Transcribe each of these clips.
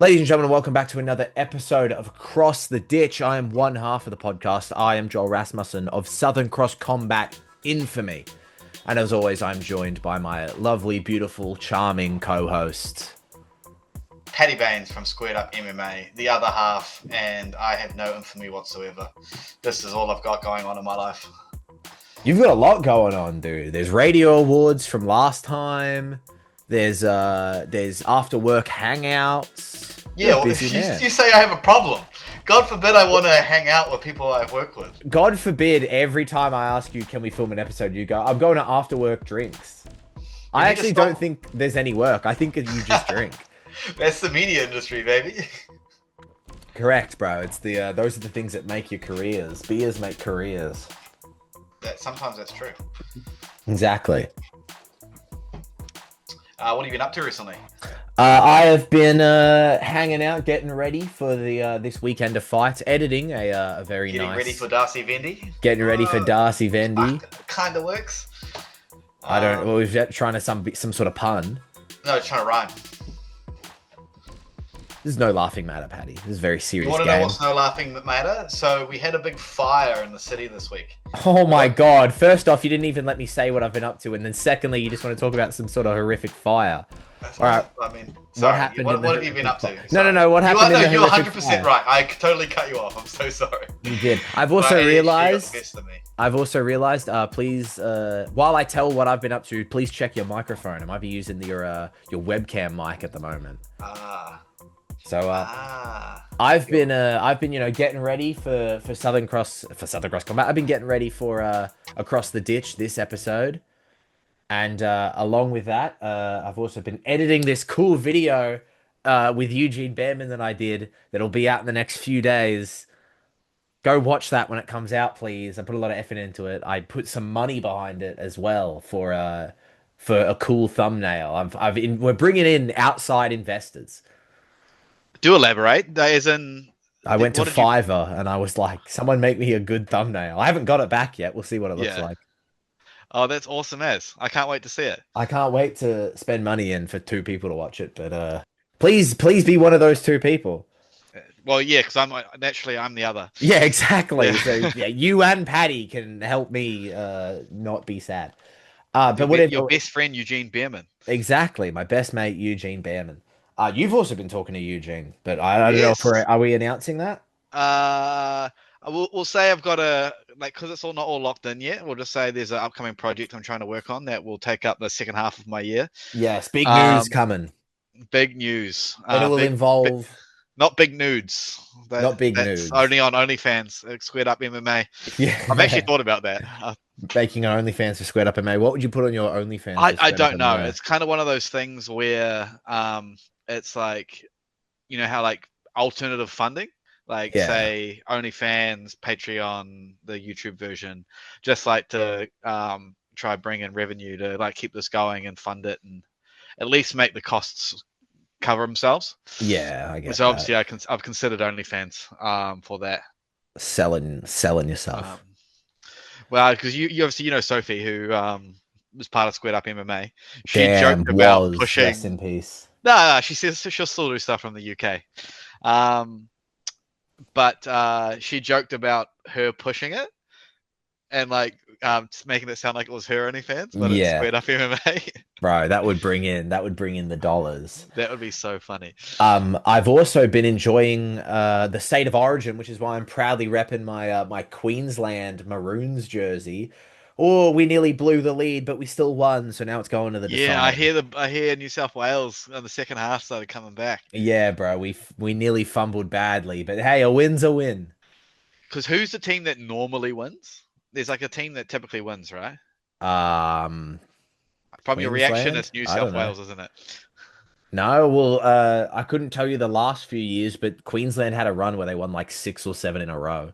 Ladies and gentlemen, welcome back to another episode of Cross the Ditch. I am one half of the podcast. I am Joel Rasmussen of Southern Cross Combat infamy. And as always, I'm joined by my lovely, beautiful, charming co-host. Paddy from Squared Up MMA, the other half, and I have no infamy whatsoever. This is all I've got going on in my life. You've got a lot going on, dude. There's radio awards from last time. There's after work hangouts. Yeah, well, if you say I have a problem, God forbid I want to hang out with people I work with. God forbid every time I ask you, can we film an episode, you go, I'm going to after work drinks. I actually don't think there's any work. I think you just drink. That's the media industry, baby. Correct, bro. It's the those are the things that make your careers. Beers make careers. Sometimes that's true. Exactly. What have you been up to recently? I have been hanging out, getting ready for the this weekend of fights, editing a very Getting nice. ready for Darcy Vendy. Getting ready for Darcy Vendy. Kind of works. I don't. Well, we've trying to some sort of pun. No, trying to rhyme. There's no laughing matter, Paddy. This is a very serious You want to game. know what's no laughing matter? So we had a big fire in the city this week. Oh my God. First off, you didn't even let me say what I've been up to. And then secondly, you just want to talk about some sort of horrific fire. All right. I mean, sorry. What have you been up to? No. What happened? You're 100% right. I totally cut you off. I'm so sorry. You did. I've also realized. Please, while I tell what I've been up to, please check your microphone. I might be using your webcam mic at the moment. So I've been getting ready for Southern Cross Combat. I've been getting ready for Across the Ditch this episode, and along with that, I've also been editing this cool video with Eugene Behrman that I did that'll be out in the next few days. Go watch that when it comes out, please. I put a lot of effort into it. I put some money behind it as well for a cool thumbnail. We're bringing in outside investors. Do elaborate. As in, I went to Fiverr and I was like, someone make me a good thumbnail. I haven't got it back yet. We'll see what it looks like. Oh, that's awesome as. I can't wait to see it. I can't wait to spend money in for two people to watch it, but please be one of those two people. Well, yeah, because I'm the other. Yeah, exactly. So yeah, you and Paddy can help me not be sad. But your best friend Eugene Behrman. Exactly, my best mate Eugene Behrman. You've also been talking to Eugene, but I don't know if are we announcing that? We'll say I've got because it's not all locked in yet. We'll just say there's an upcoming project I'm trying to work on that will take up the second half of my year. Yes, big news coming. Big news. And it will involve not big nudes. Not big nudes. Only on OnlyFans. Squared Up MMA. Yeah, I've actually thought about that. Making an OnlyFans for Squared Up MMA. What would you put on your OnlyFans? I don't know. It's kind of one of those things where it's like, you know how like alternative funding, like say OnlyFans, Patreon, the YouTube version, just like to try bring in revenue to like keep this going and fund it and at least make the costs cover themselves. Yeah, I guess. So obviously I've considered OnlyFans for that. Selling yourself. Well, because you obviously Sophie who was part of Squared Up MMA. She Damn, joked about pushing. Rest in peace. No, she says she'll still do stuff from the UK. But she joked about her pushing it and like making it sound like it was her OnlyFans, but it's Squared Up MMA. Bro, that would bring in the dollars. That would be so funny. I've also been enjoying the State of Origin, which is why I'm proudly repping my Queensland Maroons jersey. Oh, we nearly blew the lead, but we still won. So now it's going to the decider. Yeah, I hear New South Wales in the second half started coming back. Yeah, bro, we nearly fumbled badly, but hey, a win's a win. Because who's the team that normally wins? There's like a team that typically wins, right? From your reaction, it's New South Wales, isn't it? No, well, I couldn't tell you the last few years, but Queensland had a run where they won like 6 or 7 in a row.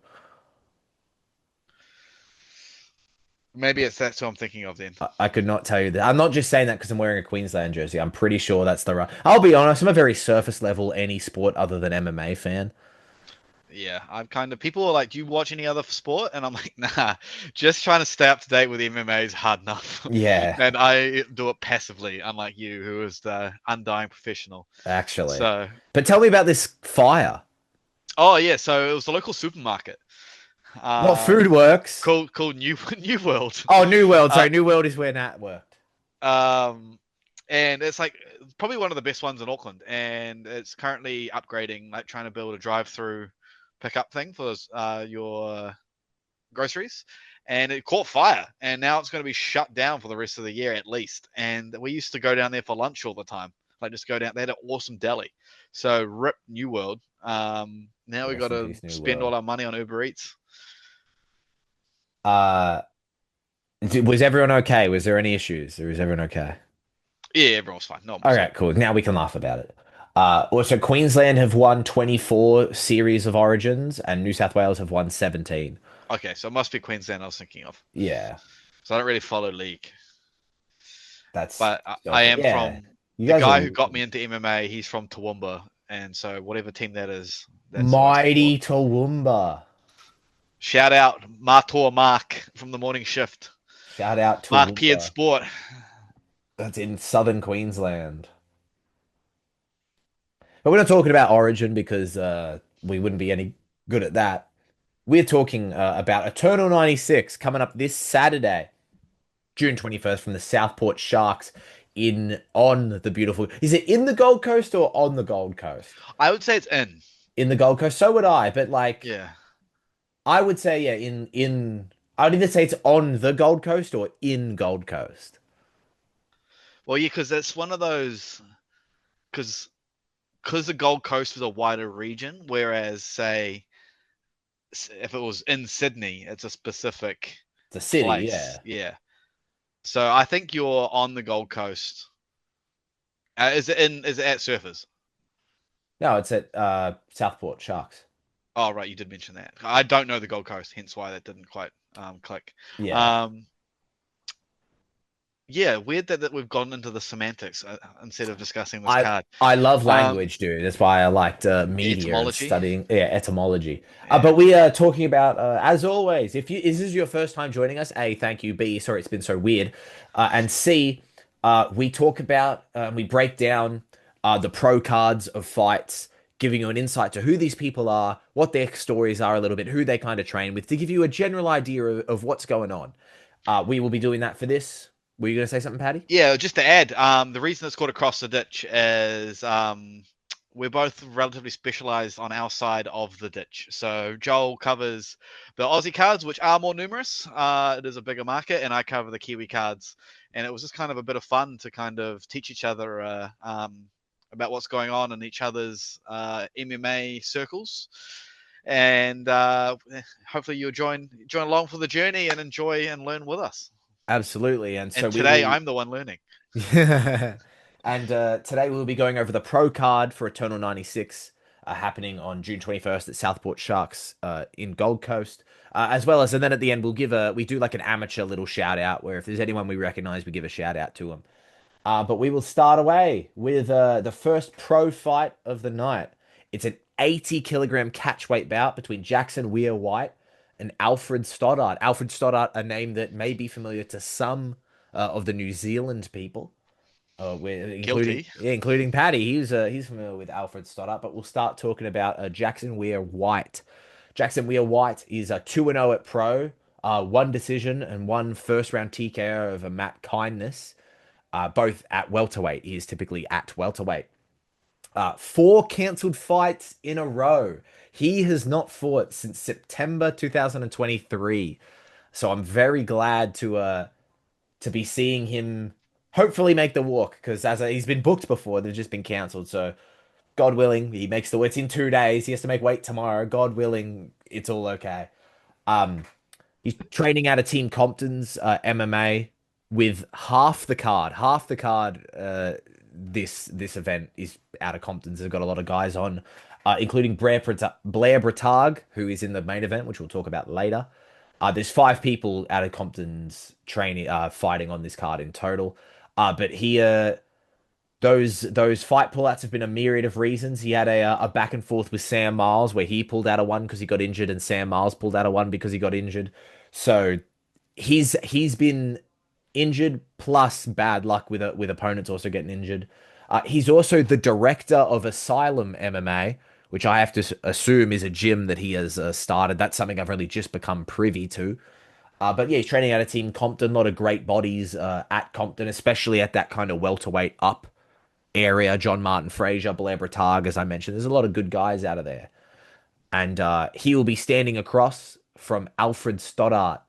Maybe that's what I'm thinking of then. I could not tell you that. I'm not just saying that because I'm wearing a Queensland jersey. I'm pretty sure that's the right. I'll be honest, I'm a very surface level any sport other than MMA fan. Yeah, I'm kind of people are like, do you watch any other sport? And I'm like, nah, just trying to stay up to date with MMA is hard enough. Yeah, And I do it passively, unlike you, who is the undying professional. actually. So, But tell me about this fire. oh yeah, so it was the local supermarket, What uh, food works? called New New World. Oh, New World. Uh, Sorry, New World is where Nat worked. um, and it's like probably one of the best ones in Auckland, and it's currently upgrading, like trying to build a drive-through pickup thing for your groceries, and it caught fire, and now it's going to be shut down for the rest of the year at least. And we used to go down there for lunch all the time, like just go down. They had an awesome deli. So rip New World. Now we got Rest in to peace, New spend World. all our money on Uber Eats. Uh, was everyone okay? Was there any issues? Or is everyone okay? Yeah, everyone's fine. No one All was right, hurt. cool. Now we can laugh about it. Also, Queensland have won 24 series of Origins, and New South Wales have won 17. Okay, so it must be Queensland I was thinking of. Yeah, So I don't really follow league, that's but I am yeah. from You the guys guy are who got me into MMA. He's from Toowoomba, and so whatever team that is, that's who I support. mighty Toowoomba. Shout out Mator Mark from the morning shift. Shout out Mark Peard Toowoomba. Sport. That's in southern Queensland. But we're not talking about Origin because we wouldn't be any good at that. We're talking about Eternal 96 coming up this Saturday, June 21st, from the Southport Sharks in on the beautiful. Is it in the Gold Coast or on the Gold Coast? I would say it's in. In the Gold Coast. So would I, but like Yeah. I would say yeah, in I would either say it's on the Gold Coast or in Gold Coast. Well, yeah, because it's one of those because the Gold Coast was a wider region, whereas say if it was in Sydney, it's a specific The city, place. yeah. Yeah. So I think you're on the Gold Coast. Is it in? Is it at Surfers? No, it's at Southport Sharks. Oh, right, you did mention that. I don't know the Gold Coast, hence why that didn't quite click. Yeah. Um, yeah, weird that we've gone into the semantics instead of discussing this I card. I love language, dude. That's why I liked media and Etymology. studying etymology. Yeah. But we are talking about as always. If this is your first time joining us, A, thank you. B, sorry it's been so weird. And C, we talk about we break down the pro cards of fights, giving you an insight to who these people are, what their stories are a little bit, who they kind of train with, to give you a general idea of what's going on. We will be doing that for this. Were you going to say something, Paddy? Yeah, just to add, the reason it's called Across the Ditch is we're both relatively specialized on our side of the ditch. So Joel covers the Aussie cards, which are more numerous. It is a bigger market, and I cover the Kiwi cards. And it was just kind of a bit of fun to kind of teach each other about what's going on in each other's MMA circles. And hopefully you'll join along for the journey and enjoy and learn with us. Absolutely. And so And we today will. I'm the one learning. And today we'll be going over the pro card for Eternal 96 happening on June 21st at Southport Sharks in Gold Coast. As well as, and then at the end, we do like an amateur little shout out where if there's anyone we recognize, we give a shout out to them. But we will start away with the first pro fight of the night. It's an 80-kilogram catchweight bout between Jackson Weir White and Alfred Stoddart. Alfred Stoddart, a name that may be familiar to some of the New Zealand people, including Paddy. He's familiar with Alfred Stoddart, but we'll start talking about Jackson Weir White. Jackson Weir White is a 2-0 at pro, one decision and one first round TKO over Matt Kindness, both at welterweight. He is typically at welterweight. 4 cancelled fights in a row. He has not fought since September 2023. So I'm very glad to be seeing him hopefully make the walk because he's been booked before, they've just been cancelled. So God willing, he makes the. It's in 2 days. He has to make weight tomorrow. God willing, it's all okay. He's training out of Team Compton's MMA with half the card. Half the card. This event is out of Compton's. They've got a lot of guys on, including Blair Bratag, who is in the main event, which we'll talk about later. There's 5 people out of Compton's training fighting on this card in total. But here, those fight pullouts have been a myriad of reasons. He had a back and forth with Sam Miles where he pulled out of one because he got injured, and Sam Miles pulled out of one because he got injured. So he's been injured plus bad luck with opponents also getting injured. He's also the director of Asylum MMA, which I have to assume is a gym that he has started. That's something I've really just become privy to. But yeah, he's training out of Team Compton. A lot of great bodies at Compton, especially at that kind of welterweight up area. John Martin Frazier, Blair Bretag, as I mentioned. There's a lot of good guys out of there. And he will be standing across from Alfred Stoddart,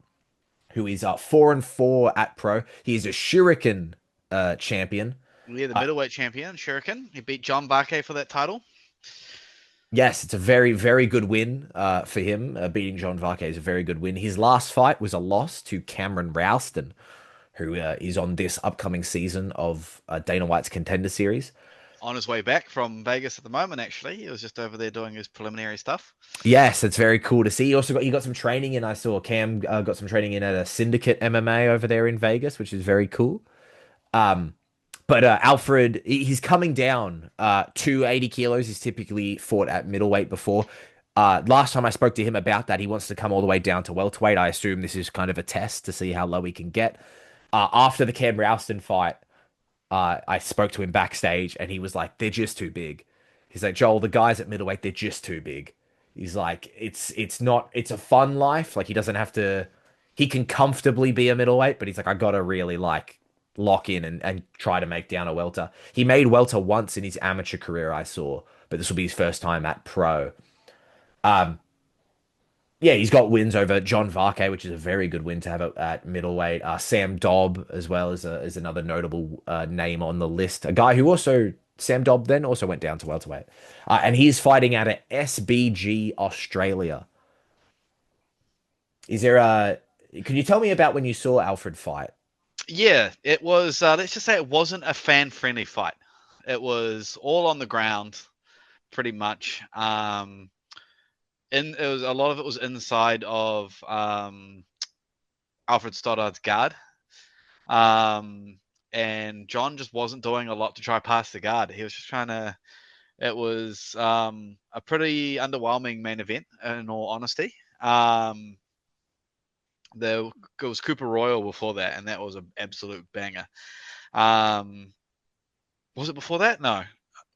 who is 4-4 at pro. He is a Shuriken champion. Yeah, the middleweight champion, Shuriken. He beat John Barke for that title. Yes, it's a very, very good win for him. Beating John Varkey is a very good win. His last fight was a loss to Cameron Rouston, who is on this upcoming season of Dana White's Contender Series. On his way back from Vegas at the moment, actually. He was just over there doing his preliminary stuff. Yes, it's very cool to see. He got some training in. I saw Cam got some training in at a Syndicate MMA over there in Vegas, which is very cool. But Alfred, he's coming down to 80 kilos. He's typically fought at middleweight before. Last time I spoke to him about that, he wants to come all the way down to welterweight. I assume this is kind of a test to see how low he can get. After the Cam Rouston fight, I spoke to him backstage, and he was like, "They're just too big." He's like, "Joel, the guys at middleweight, they're just too big." He's like, "It's a fun life. Like he doesn't have to. He can comfortably be a middleweight, but he's like, I gotta really like." Lock in and try to make down a welter. He made welter once in his amateur career, I saw, but this will be his first time at pro. Yeah, he's got wins over John Varkey, which is a very good win to have at middleweight. Sam Dobb as well as another notable name on the list. A guy who also Sam Dobb then also went down to welterweight, and he's fighting out at SBG Australia. Is there a? Can you tell me about when you saw Alfred fight? Yeah, it was. Let's just say it wasn't a fan-friendly fight. It was all on the ground, pretty much. It was a lot of it was inside of Alfred Stoddart's guard, and John just wasn't doing a lot to try past the guard. He was just trying to. It was a pretty underwhelming main event, in all honesty. There was Cooper Royal before that, and that was an absolute banger. Was it before that? No.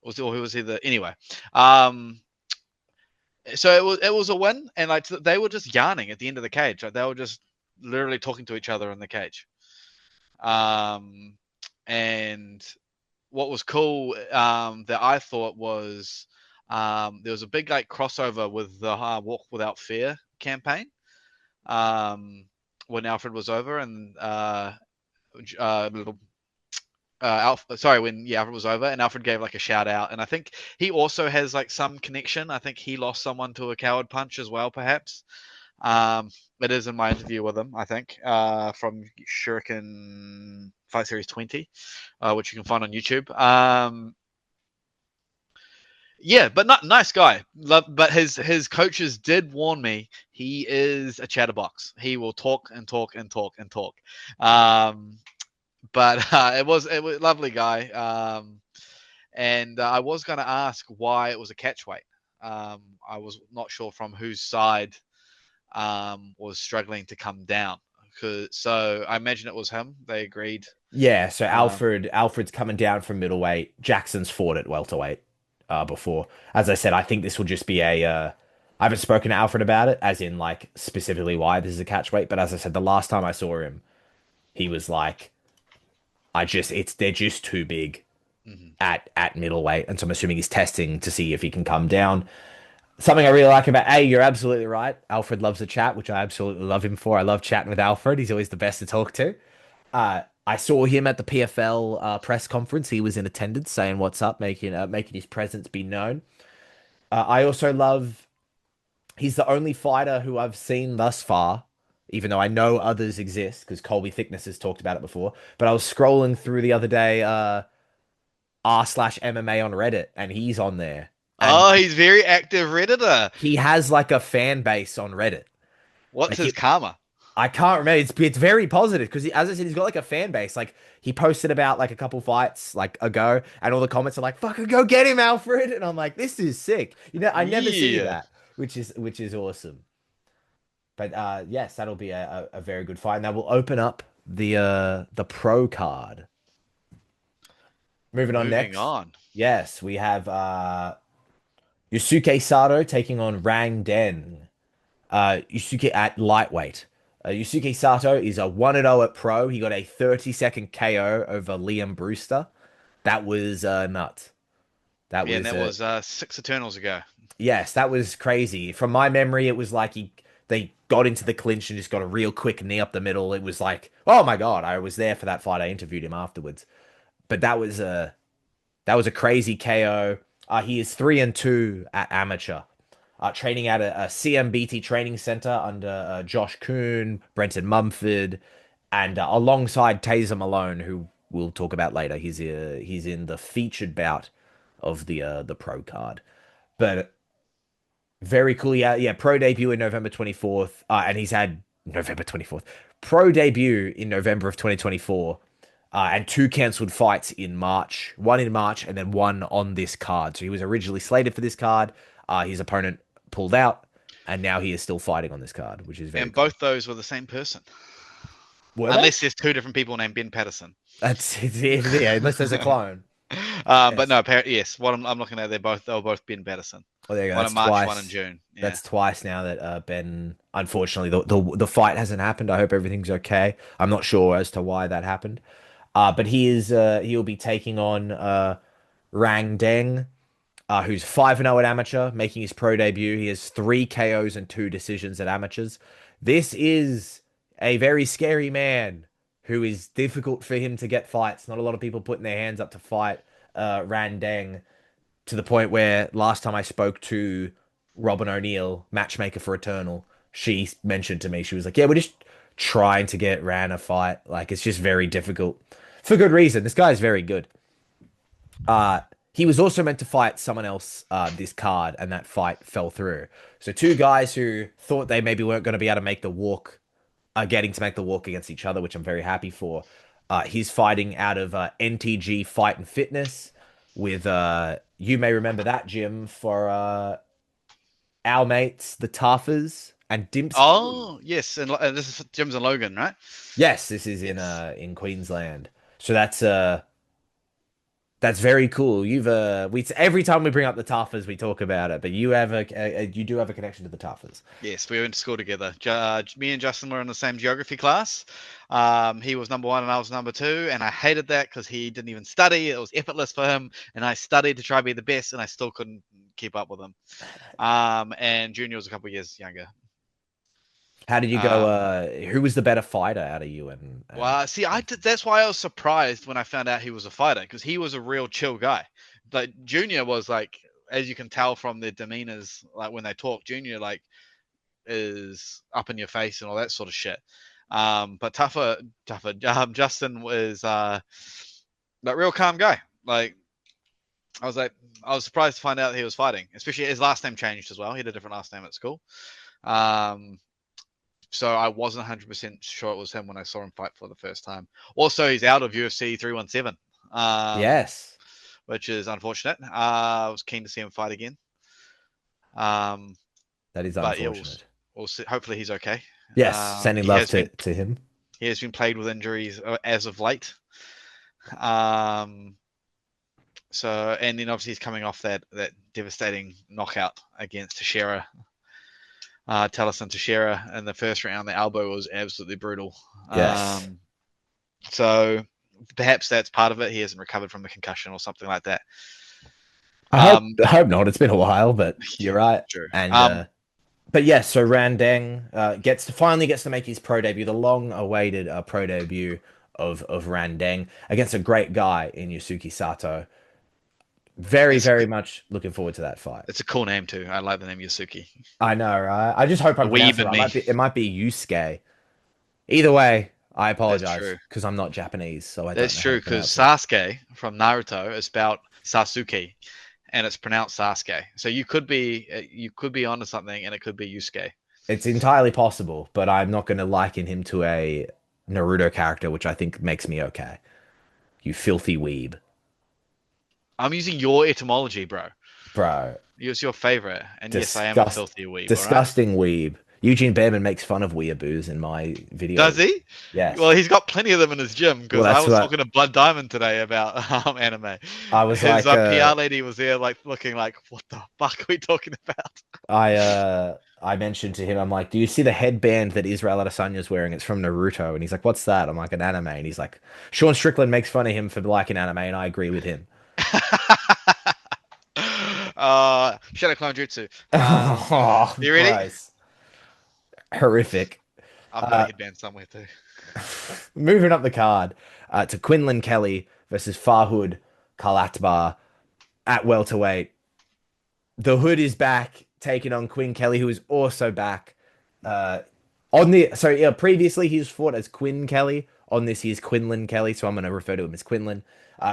Who was either anyway. So it was a win, and like they were just yarning at the end of the cage. Like they were just literally talking to each other in the cage. And what was cool that I thought was there was a big like crossover with the Walk Without Fear campaign. When Alfred was over, and when Alfred was over, and Alfred gave like a shout out, and I think he also has like some connection. I think he lost someone to a coward punch as well, perhaps. It is in my interview with him, I think, from Shuriken Fight Series 20, which you can find on YouTube. Yeah, but not nice guy. But his coaches did warn me he is a chatterbox. He will talk and talk and talk and talk. But it was a lovely guy. And I was going to ask why it was a catchweight. I was not sure from whose side was struggling to come down. So I imagine it was him. They agreed. Yeah, so Alfred's coming down from middleweight. Jackson's fought at welterweight before. As I said, I think this will just be I haven't spoken to Alfred about it, as in like specifically why this is a catchweight. But as I said, the last time I saw him, he was like, they're just too big at middleweight, and so I'm assuming he's testing to see if he can come down. Something I really like about you're absolutely right. Alfred loves a chat, which I absolutely love him for. I love chatting with Alfred. He's always the best to talk to. I saw him at the PFL press conference. He was in attendance, saying what's up, making his presence be known. I also love. He's the only fighter who I've seen thus far, even though I know others exist because Colby Thickness has talked about it before. But I was scrolling through the other day, r/MMA on Reddit, and he's on there. And he's very active Redditor. He has like a fan base on Reddit. What's his karma? I can't remember. It's very positive because, as I said, he's got like a fan base. Like he posted about like a couple fights like ago, and all the comments are like, "Fucking go get him, Alfred!" And I'm like, "This is sick." You know, I never see Yeah. that, which is awesome. But yes, that'll be a very good fight. And that will open up the pro card. Moving on Moving next. on. Yes, we have Yusuke Sato taking on Rang Den. Yusuke at lightweight. Yusuke Sato is a 1-0 at pro. He got a 30-second KO over Liam Brewster. That was nuts. That Yeah, and was that was 6 Eternals ago. yes, that was crazy. From my memory, it was like they got into the clinch and just got a real quick knee up the middle. It was like, oh my God, I was there for that fight. I interviewed him afterwards. But that was a crazy KO. He is 3-2 at amateur. Training at a CMBT training center under Josh Kuhn, Brenton Mumford, and alongside Taser Malone, who we'll talk about later. He's in the featured bout of the pro card. But very cool. Yeah, yeah. Pro debut in November 24th. And he's had November 24th. Pro debut in November of 2024. And 2 cancelled fights in March. One in March and then one on this card. So he was originally slated for this card. His opponent pulled out. And now he is still fighting on this card, which is very And cool. both those were the same person. Were Unless they? there's 2 different people named Ben Patterson. That's yeah, unless there's a clone. But Yes. no, yes. What I'm looking at, they were both Ben Patterson. Oh, there you go. One That's in March, twice. one in June. Yeah. That's twice now that Ben. Unfortunately, the fight hasn't happened. I hope everything's okay. I'm not sure as to why that happened. But he'll be taking on Rang Deng, who's 5-0 at amateur, making his pro debut. He has 3 KOs and 2 decisions at amateurs. This is a very scary man who is difficult for him to get fights. Not a lot of people putting their hands up to fight Rang Deng, to the point where last time I spoke to Robin O'Neill, matchmaker for Eternal, she mentioned to me, she was like, yeah, we're just trying to get Ran a fight. Like, it's just very difficult. For good reason. This guy is very good. He was also meant to fight someone else this card, and that fight fell through. So 2 guys who thought they maybe weren't going to be able to make the walk are getting to make the walk against each other, which I'm very happy for. He's fighting out of NTG Fight and Fitness with, you may remember that gym for our mates, the Taffers and Dimps. Oh, yes. And this is Jim's and Logan, right? Yes, this is in Queensland. So that's very cool. Every time we bring up the Taffers, we talk about it, but you do have a connection to the Taffers. Yes, we went to school together. Me and Justin were in the same geography class. He was number 1 and I was number 2, and I hated that because he didn't even study. It was effortless for him, and I studied to try to be the best, and I still couldn't keep up with him. And Junior was a couple of years younger. How did you go? Who was the better fighter out of you? Well, see, that's why I was surprised when I found out he was a fighter, because he was a real chill guy. Like Junior was like, as you can tell from their demeanors, like when they talk, Junior like is up in your face and all that sort of shit. But tougher. Justin was that real calm guy. Like I was surprised to find out he was fighting, especially his last name changed as well. He had a different last name at school. So I wasn't 100% sure it was him when I saw him fight for the first time. Also, he's out of UFC 317. Yes. Which is unfortunate. I was keen to see him fight again. That is unfortunate. We'll see. Hopefully he's okay. Yes, sending love to him. He has been plagued with injuries as of late. So, and then obviously he's coming off that devastating knockout against Teixeira. Taliesin Teixeira in the first round. The elbow was absolutely brutal. Yes. So perhaps that's part of it. He hasn't recovered from the concussion or something like that. I hope not. It's been a while, but you're right. True. And but yes, so Randeng finally gets to make his pro debut, the long-awaited pro debut of Randeng against a great guy in Yusuke Sato. Very much looking forward to that fight. It's a cool name too. I like the name Yusuke. I know, right? I just hope I'm pronouncing it right. It might be Yusuke. Either way, I apologize because I'm not Japanese, so I don't know. That's true, because Sasuke from Naruto is spelled Sasuke, and it's pronounced Sasuke. So you could be onto something, and it could be Yusuke. It's entirely possible, but I'm not going to liken him to a Naruto character, which I think makes me okay. You filthy weeb. I'm using your etymology, bro. Bro, It's your favorite. And yes, I am a disgust, filthy weeb, all right? disgusting weeb. Eugene Behrman makes fun of weeaboos in my Does videos. he? Well, Yes. he's got plenty of them in his gym Well, because I that's was what talking to Blood Diamond today about anime. I was His like. PR lady was there, like looking like, "What the fuck are we talking about?" I mentioned to him, I'm like, do you see the headband that Israel Adesanya's wearing? It's from Naruto. And he's like, what's that? I'm like, an anime. And he's like, Sean Strickland makes fun of him for liking anime, and I agree with him. Shadow Clone Jutsu. Oh, You ready? gross. Horrific. I've got a Uh, headband somewhere too. moving up the card to Quinlan Kelly versus Farhood Kalatbar at welterweight. The Hood is back, taking on Quinn Kelly, who is also back. Uh, previously he's fought as Quinn Kelly. On this, he is Quinlan Kelly, so I'm going to refer to him as Quinlan.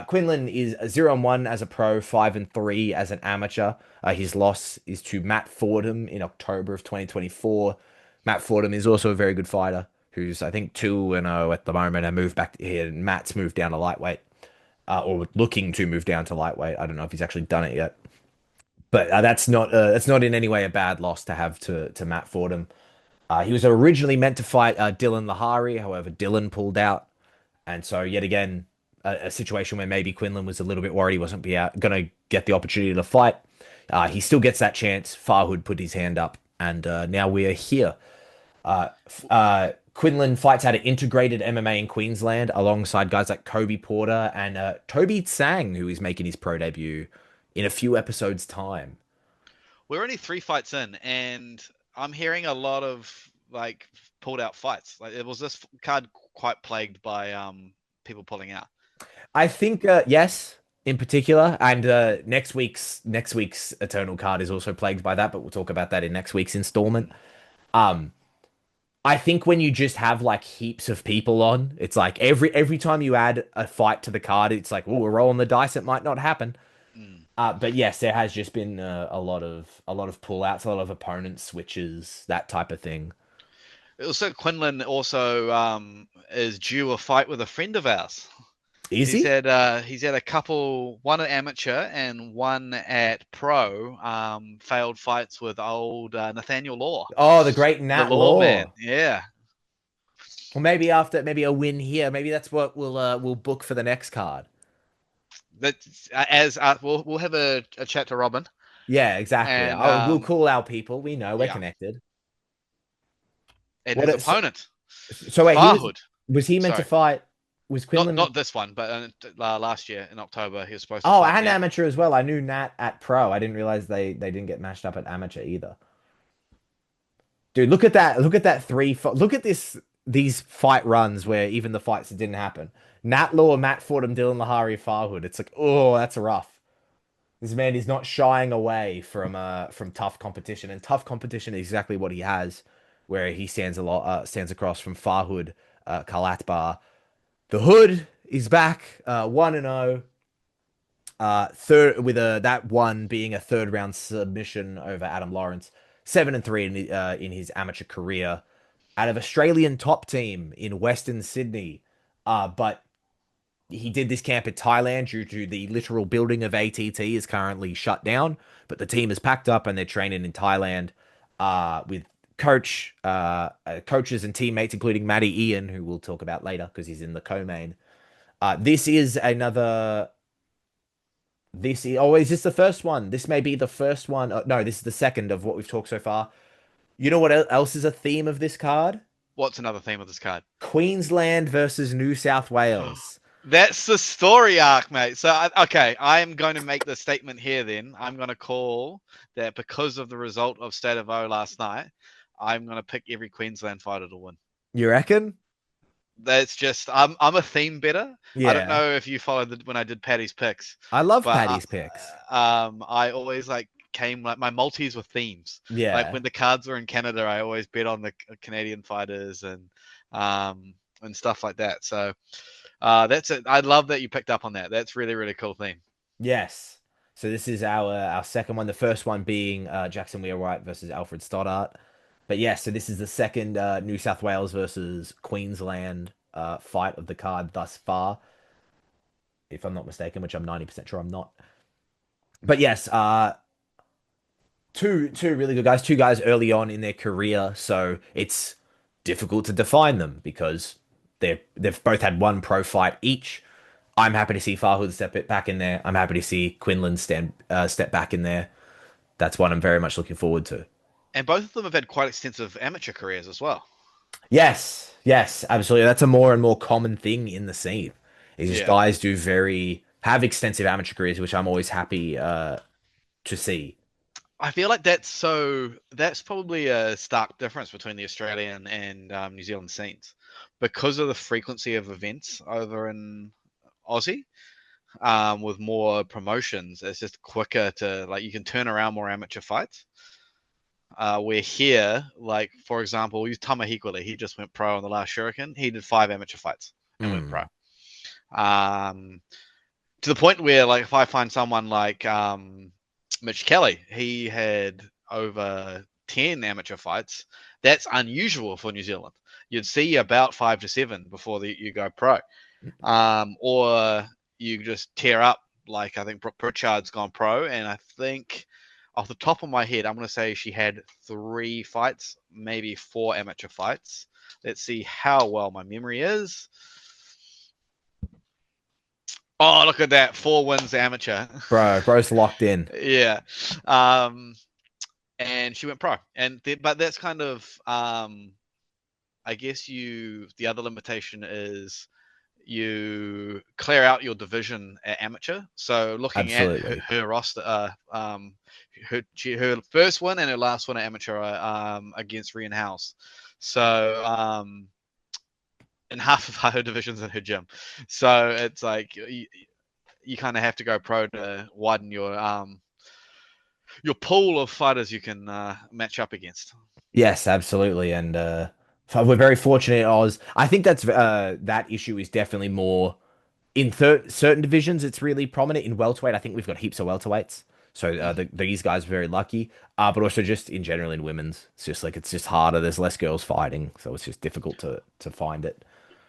Quinlan is 0-1 as a pro, 5-3 as an amateur. His loss is to Matt Fordham in October of 2024. Matt Fordham is also a very good fighter, who's I think 2-0 at the moment, and moved back here. Matt's moved down to lightweight, or looking to move down to lightweight. I don't know if he's actually done it yet, but that's not in any way a bad loss to have to Matt Fordham. He was originally meant to fight Dylan Lahari, however, Dylan pulled out. And so, yet again, a situation where maybe Quinlan was a little bit worried he wasn't going to get the opportunity to fight. He still gets that chance. Farhood put his hand up, and now we are here. Quinlan fights out of integrated MMA in Queensland alongside guys like Kobe Porter and Toby Tsang, who is making his pro debut in a few episodes' time. We're only 3 fights in, and I'm hearing a lot of like pulled out fights. Like, was this card quite plagued by people pulling out? I think yes, in particular, and next week's Eternal card is also plagued by that, but we'll talk about that in next week's installment. Um, I think when you just have like heaps of people on, it's like every time you add a fight to the card, it's like, oh, we're rolling the dice. It might not happen. Mm. But yes, there has just been a lot of pullouts, a lot of opponent switches, that type of thing. Also, Quinlan also is due a fight with a friend of ours. Is he? He's had a couple, one at amateur and one at pro, failed fights with old Nathaniel Law, Oh, the great the Nat Law man. Law. Yeah, Well, maybe a win here. Maybe that's what we'll book for the next card. that's as we'll have a chat to Robin Yeah, exactly. and We'll call our people. We know we're yeah, connected. and What? his opponent So wait, Farhood. was he meant to Sorry, fight? Was Quinlan? not this one, but last year in October he was supposed to Oh, fight and Nat. amateur as well. I knew Nat at pro. I didn't realize they didn't get matched up at amateur either. Dude, look at that. Look at that look at these fight runs where even the fights that didn't happen. Nat Law, Matt Fordham, Dylan Lahari, Farhood. It's like, oh, that's rough. This man is not shying away from tough competition, and tough competition is exactly what he has, where he stands across from Farhood, Kalatbar. The Hood is back, 1-0. Third with that one being a third round submission over Adam Lawrence, 7-3 in his amateur career, out of Australian top team in Western Sydney. But he did this camp in Thailand due to the literal building of ATT is currently shut down. But the team is packed up and they're training in Thailand with coaches and teammates, including Matty Ian, who we'll talk about later because he's in the co-main. This is another. Is this the first one? This may be the first one. No, this is the second of what we've talked so far. You know what else is a theme of this card? What's another theme of this card? Queensland versus New South Wales. That's the story arc, mate. So, okay, I am going to make the statement here then. I'm going to call that because of the result of State of O last night, I'm going to pick every Queensland fighter to win. You reckon? That's just, I'm a theme better. Yeah. I don't know if you followed when I did Paddy's picks. I love Paddy's picks. I always came like my multis were themes. Yeah. Like when the cards were in Canada, I always bet on the Canadian fighters and stuff like that. So that's it. I love that you picked up on that. That's really, really cool theme. Yes. So this is our second one. The first one being Jackson Wheelwright versus Alfred Stoddart. But yeah, so this is the second New South Wales versus Queensland fight of the card thus far, if I'm not mistaken, which I'm 90% sure I'm not. But yes, two really good guys, two guys early on in their career, so it's difficult to define them because they've both had one pro fight each. I'm happy to see Farhood step it back in there. I'm happy to see Quinlan step back in there. That's one I'm very much looking forward to. And both of them have had quite extensive amateur careers as well. Yes, yes, absolutely. That's a more and more common thing in the scene. Is just Yeah. guys do very have extensive amateur careers, which I'm always happy to see. I feel like that's probably a stark difference between the Australian and New Zealand scenes because of the frequency of events over in Aussie. With more promotions, it's just quicker to like you can turn around more amateur fights. Where here, like for example, we use Tama Hikole. He just went pro on the last Shuriken. He did 5 amateur fights and went pro. Um, to the point where, like, if I find someone like Mitch Kelly, he had over 10 amateur fights. That's unusual for New Zealand. You'd see about 5 to 7 before you go pro, or you just tear up. Like I think Brooke Pritchard's gone pro, and I think off the top of my head, I'm going to say she had 3 fights, maybe 4 amateur fights. Let's see how well my memory is. Oh, look at that. 4 wins amateur. Bro's locked in. Yeah. And she went pro. But that's kind of, I guess the other limitation is you clear out your division at amateur. So looking Absolutely. at her roster, her first win and her last win at amateur against Rian House. So and half of her divisions in her gym. So it's like you kind of have to go pro to widen your pool of fighters you can match up against. Yes, absolutely. And so we're very fortunate in Oz. I think that issue is definitely more in certain divisions. It's really prominent in welterweight. I think we've got heaps of welterweights. So these guys are very lucky. But also just in general in women's, it's just like it's just harder. There's less girls fighting, so it's just difficult to find it.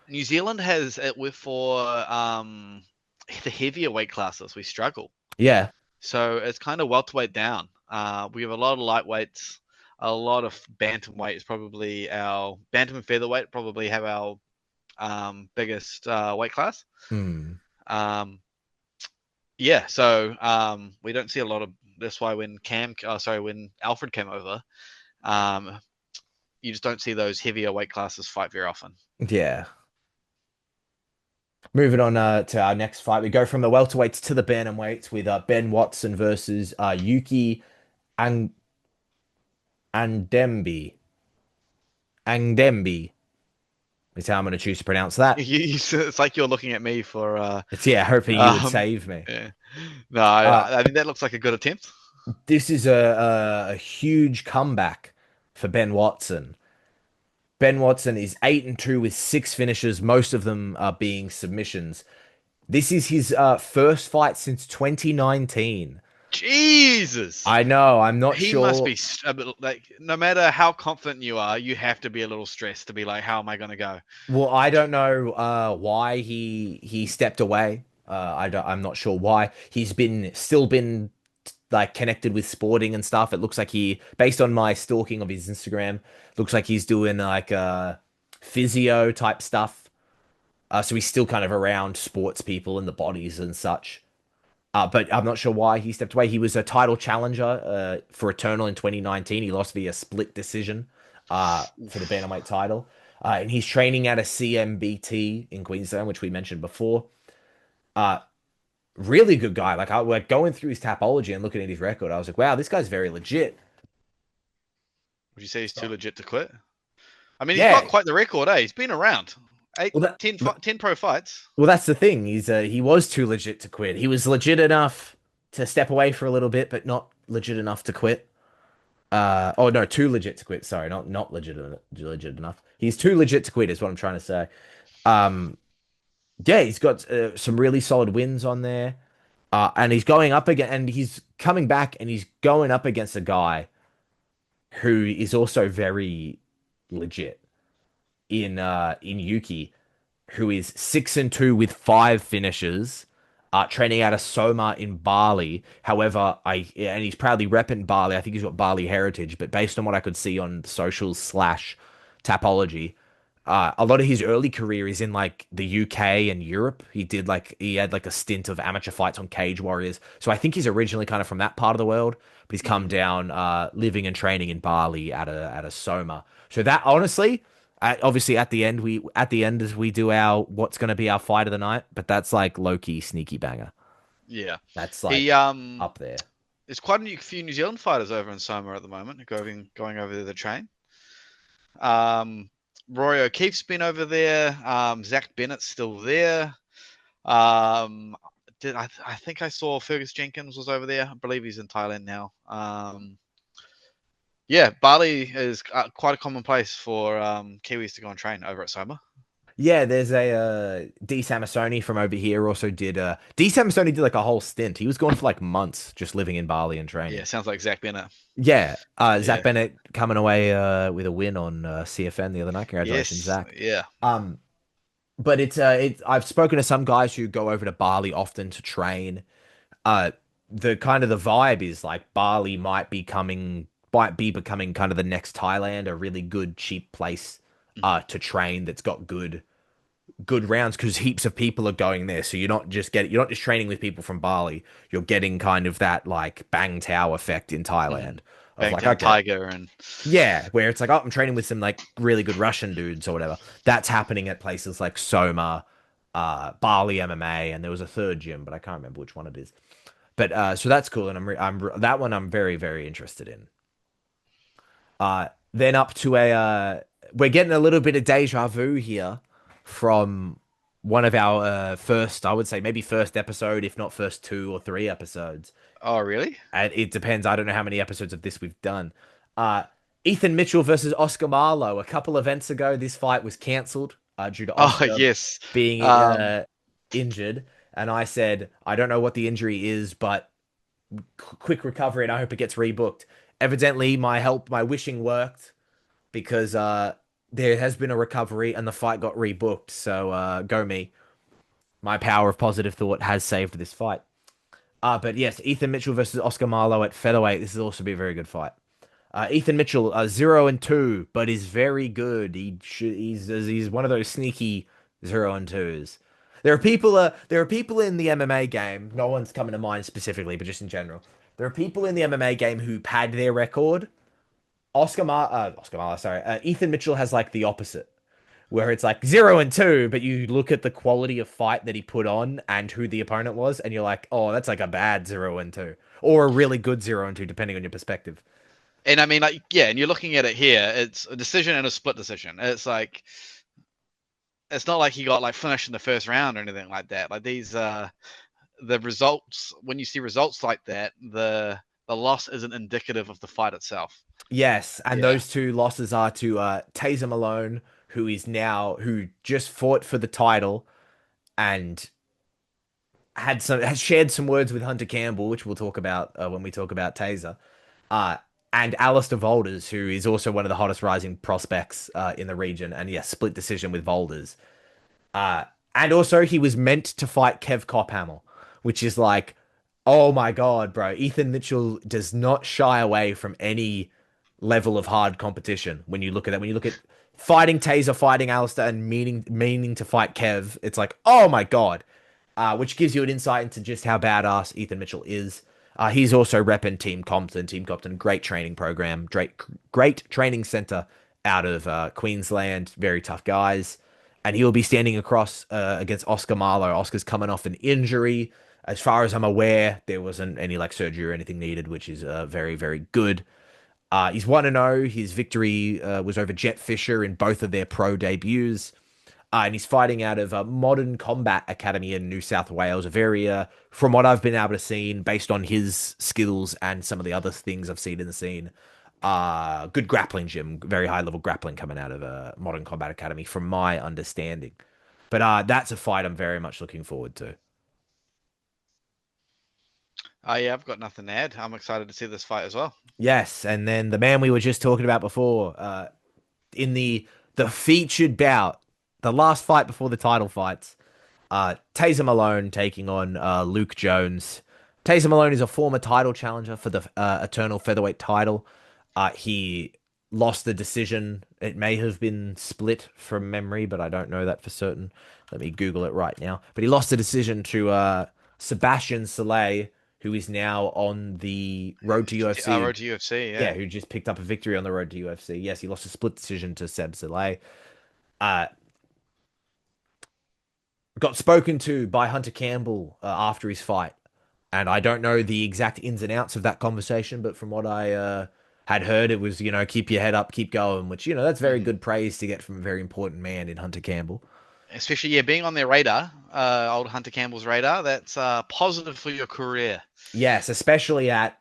New Zealand has it with for the heavier weight classes. We struggle. Yeah. So it's kind of welterweight down. We have a lot of lightweights, a lot of bantamweight is probably our bantam and featherweight probably have our biggest weight class. Yeah, so we don't see a lot of. That's why when when Alfred came over, you just don't see those heavier weight classes fight very often. Yeah. Moving on to our next fight, we go from the welterweights to the bantamweights with Ben Watson versus Yuki Ang Andembi. Angdembi is how I'm going to choose to pronounce that. It's like you're looking at me for. Hoping you would save me. Yeah. No, I mean that looks like a good attempt. This is a huge comeback for Ben Watson. Ben Watson is 8-2 with 6 finishes, most of them being submissions. This is his first fight since 2019. Jesus. I know. I'm not he sure. He must be a bit, like, no matter how confident you are, you have to be a little stressed to be like, how am I going to go? Well, I don't know why he stepped away. I'm not sure why. He's still been like connected with sporting and stuff. It looks like based on my stalking of his Instagram, looks like he's doing like physio type stuff. So he's still kind of around sports people and the bodies and such. But I'm not sure why he stepped away. He was a title challenger for Eternal in 2019. He lost via split decision for the bantamweight title. And he's training at a CMBT in Queensland, which we mentioned before. Really good guy. Like I was going through his Tapology and looking at his record. I was like, wow, this guy's very legit. Would you say he's too legit to quit? I mean, he's got quite the record, eh? He's been around. 10 pro fights. Well, that's the thing. He was too legit to quit. He was legit enough to step away for a little bit, but not legit enough to quit. Oh no, too legit to quit. Sorry, not legit enough. He's too legit to quit is what I'm trying to say. Yeah, he's got some really solid wins on there. And he's going up again, and he's coming back, and he's going up against a guy who is also very legit in Yuki, who is 6-2 with 5 finishes, training out of Soma in Bali. However, and he's proudly repping Bali. I think he's got Bali heritage, but based on what I could see on socials slash Tapology, a lot of his early career is in like the UK and Europe. He had like a stint of amateur fights on Cage Warriors. So I think he's originally kind of from that part of the world, but he's come down living and training in Bali at a Soma. So that honestly, obviously at the end as we do our what's going to be our fight of the night, but that's like low key sneaky banger. Yeah. That's He like up there. There's quite a few New Zealand fighters over in Soma at the moment going over there to train. Rory O'Keefe's been over there. Zach Bennett's still there. I think I saw Fergus Jenkins was over there. I believe he's in Thailand now. Yeah, Bali is quite a common place for Kiwis to go and train over at Soma. Yeah, there's a D Samasoni from over here also did D Samasoni did like a whole stint. He was gone for like months just living in Bali and training. Yeah, sounds like Zach Bennett. Yeah, Zach Yeah. Bennett coming away with a win on CFN the other night. Congratulations, Yes. Zach. Yeah. But I've spoken to some guys who go over to Bali often to train. Uh, the kind of the vibe is like Bali might be becoming kind of the next Thailand, a really good cheap place to train that's got good rounds because heaps of people are going there. So you're not just training with people from Bali. You're getting kind of that like Bang Tao effect in Thailand of like, Bangtan okay, Tiger and yeah, where it's like, oh, I'm training with some like really good Russian dudes or whatever. That's happening at places like Soma, Bali MMA, and there was a third gym, but I can't remember which one it is. But so that's cool, and that one I'm very very interested in. Then up to we're getting a little bit of deja vu here from one of our first, I would say maybe first episode, if not first 2 or 3 episodes. oh really? And it depends. I don't know how many episodes of this we've done. Uh, Ethan Mitchell versus Oscar Marlowe. A couple events ago, this fight was cancelled due to Oh Oscar yes. being Um injured. And I said, I don't know what the injury is, but quick recovery, and I hope it gets rebooked. Evidently, my wishing worked because there has been a recovery and the fight got rebooked. So go me. My power of positive thought has saved this fight. But yes, Ethan Mitchell versus Oscar Marlowe at featherweight. This will also be a very good fight. Ethan Mitchell, 0-2, but is very good. He's one of those sneaky 0-2s. There are people in the MMA game. No one's coming to mind specifically, but just in general, there are people in the MMA game who pad their record. Ethan Mitchell has like the opposite, where it's like 0-2, but you look at the quality of fight that he put on and who the opponent was, and you're like, oh, that's like a bad 0-2, or a really good 0-2, depending on your perspective. and I mean like yeah, and you're looking at it here, it's a decision and a split decision. It's like it's not like he got like finished in the first round or anything like that. Like these the results when you see results like that, the loss isn't indicative of the fight itself. Yes, and Yeah. those two losses are to Taser Malone, who just fought for the title and has shared some words with Hunter Campbell, which we'll talk about when we talk about Taser. Uh, and Alistair Volders, who is also one of the hottest rising prospects in the region, and yes, split decision with Volders. Uh, and also he was meant to fight Kev Cophamel, which is like, oh my god, bro. Ethan Mitchell does not shy away from any level of hard competition. When you look at that, when you look at fighting Taser, fighting Alistair, and meaning to fight Kev, it's like, oh my god. Which gives you an insight into just how badass Ethan Mitchell is. He's also repping Team Compton. Team Compton, great training program, great training center out of Queensland. Very tough guys. And he will be standing across against Oscar Marlowe. Oscar's coming off an injury. As far as I'm aware, there wasn't any like surgery or anything needed, which is very, very good. He's 1-0. His victory was over Jet Fisher in both of their pro debuts. And he's fighting out of Modern Combat Academy in New South Wales. A very, from what I've been able to see, based on his skills and some of the other things I've seen in the scene, good grappling gym, very high level grappling coming out of Modern Combat Academy, from my understanding. But that's a fight I'm very much looking forward to. Oh yeah, I've got nothing to add. I'm excited to see this fight as well. Yes, and then the man we were just talking about before, in the featured bout, the last fight before the title fights, Taser Malone taking on Luke Jones. Taser Malone is a former title challenger for the Eternal Featherweight title. He lost the decision. It may have been split from memory, but I don't know that for certain. Let me Google it right now. But he lost the decision to Sebastian Saleh, who is now on the road to UFC. Road to UFC, yeah. Yeah, who just picked up a victory on the road to UFC. Yes, he lost a split decision to Seb Saleh. Got spoken to by Hunter Campbell after his fight, and I don't know the exact ins and outs of that conversation, but from what I had heard, it was, keep your head up, keep going, which, that's very good praise to get from a very important man in Hunter Campbell. Especially, yeah, being on their radar, old Hunter Campbell's radar, that's positive for your career. Yes, especially at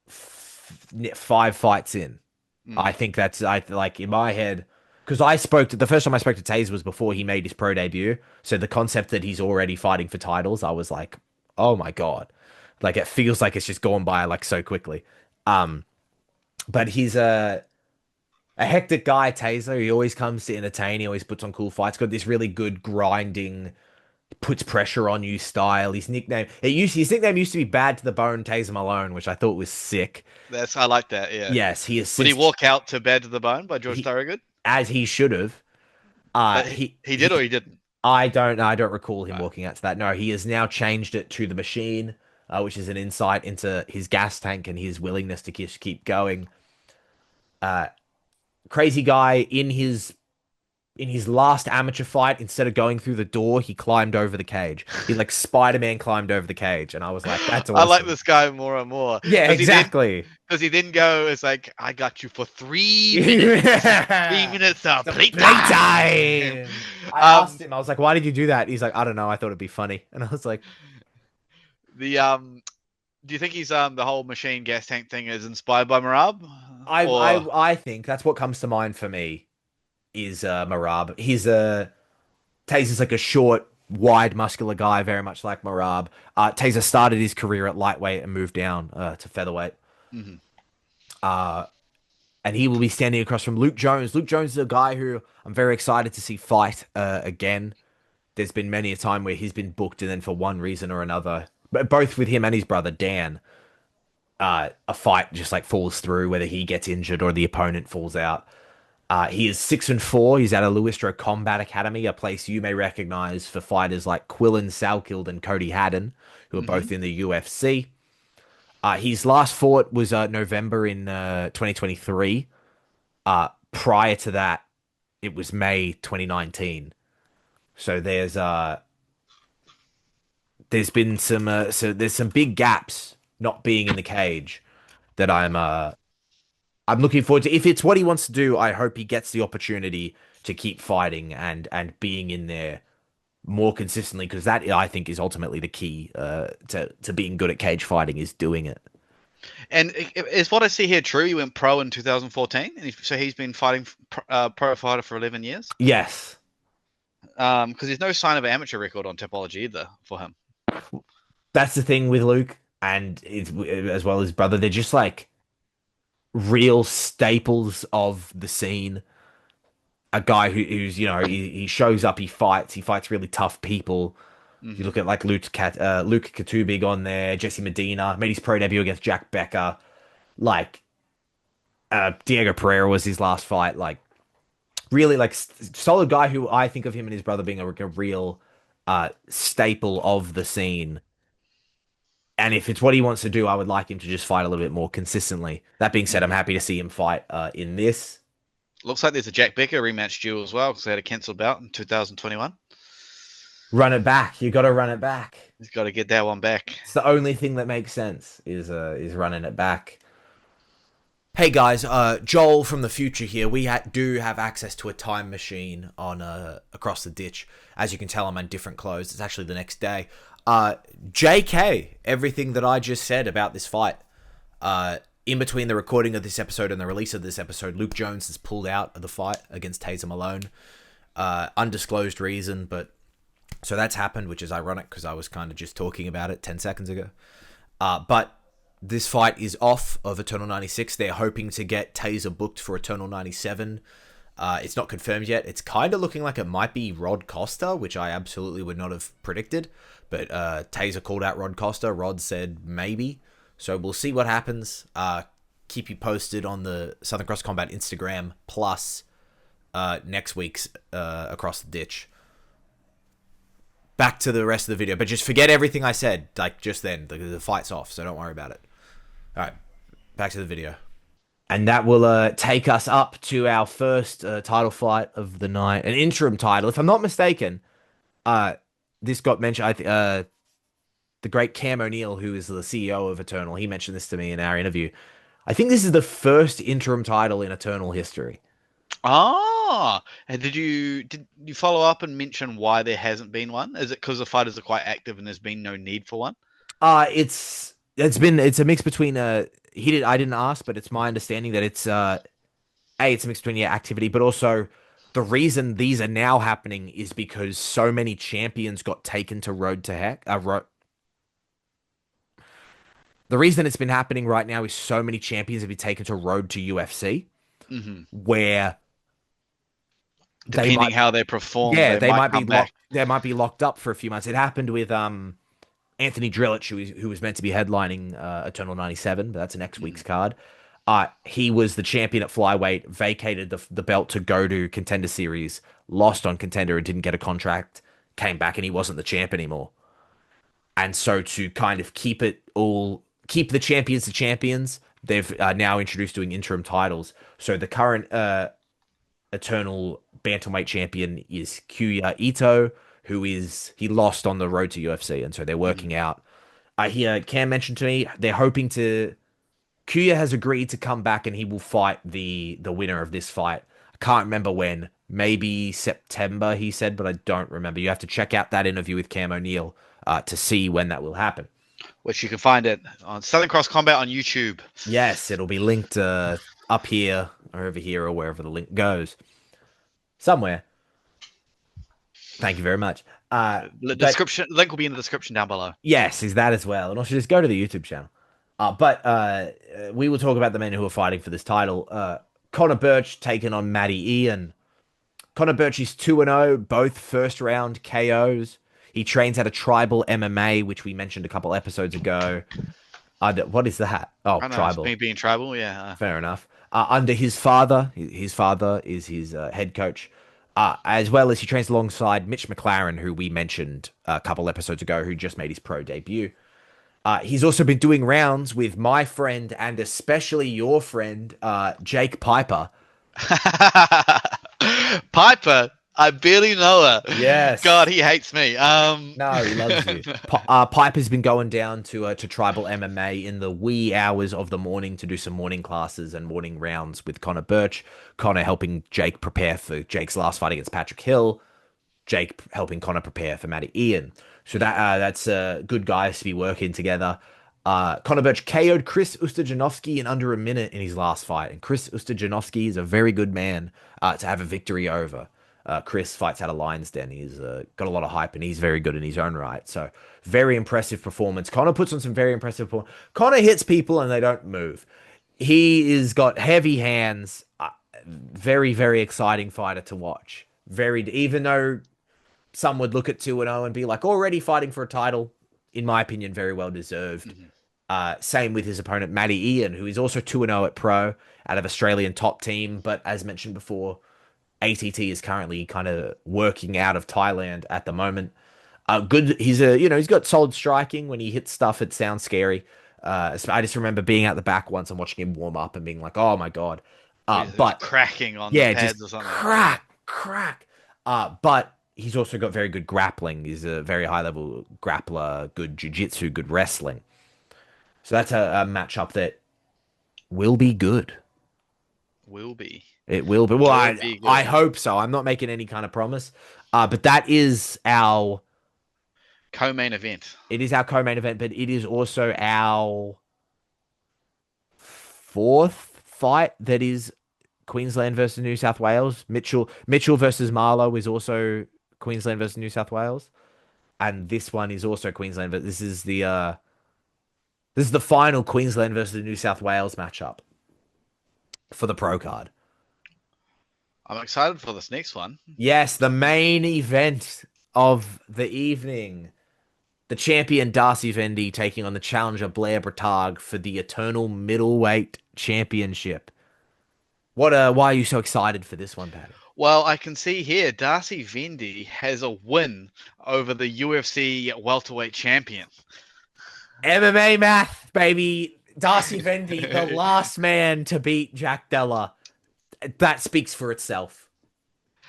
5 fights in. I think that's, like, in my head, because the first time I spoke to Taser was before he made his pro debut. So the concept that he's already fighting for titles, I was like, oh my God. Like, it feels like it's just gone by, like, so quickly. But he's a hectic guy, Taser. He always comes to entertain. He always puts on cool fights. Got this really good grinding, puts pressure on you style. His nickname used to be Bad to the Bone Taser Malone, which I thought was sick. I like that, yeah. Yes, he is. Did he walk out to Bad to the Bone by George Thorogood? As he should have. He did or he didn't? I don't recall him walking out to that. No, he has now changed it to the Machine, which is an insight into his gas tank and his willingness to just keep going. Crazy guy. In his last amateur fight, instead of going through the door, he climbed over the cage. He like Spider-Man climbed over the cage, and I was like, "That's awesome." I like this guy more and more. Yeah, exactly. Because he didn't go. It's like, I got you for 3 minutes. 3 minutes of playtime. I asked him. I was like, "Why did you do that?" He's like, "I don't know. I thought it'd be funny." And I was like, Do you think he's the whole machine gas tank thing is inspired by Marab? I think that's what comes to mind for me. Is Marab. Taser's like a short, wide, muscular guy, very much like Marab. Taser started his career at lightweight and moved down to featherweight. And he will be standing across from Luke Jones. Luke Jones is a guy who I'm very excited to see fight again. There's been many a time where he's been booked and then for one reason or another, but both with him and his brother Dan, a fight just like falls through, whether he gets injured or the opponent falls out. He is 6-4. He's at a Lewistra Combat Academy, a place you may recognize for fighters like Quillen Salkild and Cody Haddon, who are both in the UFC. His last fought was November in 2023. Prior to that, it was May 2019. So there's been there's some big gaps not being in the cage that I'm looking forward to. If it's what he wants to do, I hope he gets the opportunity to keep fighting and being in there more consistently, because that, I think, is ultimately the key to being good at cage fighting, is doing it. And is what I see here true? He went pro in 2014, and so he's been fighting pro fighter for 11 years? Yes. Because there's no sign of an amateur record on Tapology either for him. That's the thing with Luke, and as well as brother. They're just like real staples of the scene. A guy who's he shows up, he fights really tough people. You look at like Luke Katubig on there, Jesse Medina made his pro debut against Jack Becker. Like Diego Pereira was his last fight. Like really like solid guy who I think of him and his brother being a real staple of the scene. And if it's what he wants to do, I would like him to just fight a little bit more consistently. That being said, I'm happy to see him fight in this. Looks like there's a Jack Becker rematch due as well, because they had a cancelled bout in 2021. Run it back. You got to run it back. He's got to get that one back. It's the only thing that makes sense is running it back. Hey guys, Joel from the future here. We do have access to a time machine on across the ditch. As you can tell, I'm in different clothes. It's actually the next day. JK, everything that I just said about this fight. In between the recording of this episode and the release of this episode, Luke Jones has pulled out of the fight against Taser Malone. Undisclosed reason, but so that's happened, which is ironic because I was kind of just talking about it 10 seconds ago. But this fight is off of Eternal 96. They're hoping to get Taser booked for Eternal 97. It's not confirmed yet. It's kind of looking like it might be Rod Costa, which I absolutely would not have predicted. But Taser called out Rod Costa. Rod said maybe. So we'll see what happens. Keep you posted on the Southern Cross Combat Instagram, plus next week's Across the Ditch. Back to the rest of the video, but just forget everything I said, like just then. The fight's off, so don't worry about it. All right, back to the video. And that will take us up to our first title fight of the night, an interim title. If I'm not mistaken, this got mentioned. The great Cam O'Neill, who is the CEO of Eternal, he mentioned this to me in our interview. I think this is the first interim title in Eternal history. Ah, and did you follow up and mention why there hasn't been one? Is it because the fighters are quite active and there's been no need for one? It's a mix between I didn't ask, but it's my understanding that it's it's a mix between activity, but also the reason these are now happening is because so many champions got taken to Road to Heck. The reason it's been happening right now is so many champions have been taken to Road to UFC, where depending how they perform, they might be locked up for a few months. It happened with Anthony Drillich, who was meant to be headlining Eternal 97, but that's a next week's card. He was the champion at flyweight, vacated the belt to go to Contender Series, lost on Contender and didn't get a contract, came back and he wasn't the champ anymore. And so to kind of keep the champions the champions, they've now introduced doing interim titles. So the current Eternal Bantamweight champion is Kyuya Ito, he lost on the road to UFC, and so they're working out. I hear Cam mentioned to me they're hoping to. Kyuya has agreed to come back and he will fight the winner of this fight. I can't remember when, maybe September he said, but I don't remember. You have to check out that interview with Cam O'Neill to see when that will happen. Which you can find it on Southern Cross Combat on YouTube. Yes, it'll be linked up here or over here or wherever the link goes. Somewhere. Thank you very much. The description link will be in the description down below. Yes, is that as well. And also just go to the YouTube channel. But we will talk about the men who are fighting for this title. Connor Birch taking on Matty Ian. Connor Birch is 2-0, both first round KOs. He trains at a tribal MMA, which we mentioned a couple episodes ago. What is that? Oh, tribal. Me being tribal, yeah. Fair enough. Under his father is his head coach. As well as he trains alongside Mitch McLaren, who we mentioned a couple episodes ago, who just made his pro debut. He's also been doing rounds with my friend and especially your friend, Jake Piper. Piper, I barely know her. Yes. God, he hates me. No, he loves you. Piper's been going down to Tribal MMA in the wee hours of the morning to do some morning classes and morning rounds with Connor Birch. Connor helping Jake prepare for Jake's last fight against Patrick Hill. Jake helping Connor prepare for Matty Ian. So that's good guys to be working together. Connor Birch KO'd Chris Ustajanovsky in under a minute in his last fight. And Chris Ustajanovsky is a very good man to have a victory over. Chris fights out of Lion's Den. He's got a lot of hype and he's very good in his own right. So very impressive performance. Connor puts on some very impressive performance. Connor hits people and they don't move. He is got heavy hands. Very, very exciting fighter to watch. Even though some would look at 2-0 and be like, already fighting for a title, in my opinion, very well deserved. Same with his opponent, Matty Ian, who is also 2-0 at pro out of Australian top team. But as mentioned before, ATT is currently kind of working out of Thailand at the moment. He's got solid striking. When he hits stuff, it sounds scary. I just remember being at the back once and watching him warm up and being like, oh my God. But cracking on the pads or something. Crack. But he's also got very good grappling. He's a very high level grappler, good jiu-jitsu, good wrestling. So that's a matchup that will be good. Will be. It will be. Well, I hope so. I'm not making any kind of promise. But that is our co-main event. It is our co-main event, but it is also our fourth fight that is Queensland versus New South Wales. Mitchell versus Marlowe is also Queensland versus New South Wales. And this one is also Queensland, but this is the This is the final Queensland versus the New South Wales matchup for the pro card. I'm excited for this next one. Yes, the main event of the evening. The champion Darcy Vendy taking on the challenger Blair Bretag for the eternal middleweight championship. Why are you so excited for this one, Paddy? Well, I can see here Darcy Vendy has a win over the UFC welterweight champion. MMA math, baby. Darcy Vendy, the last man to beat Jack Della. That speaks for itself.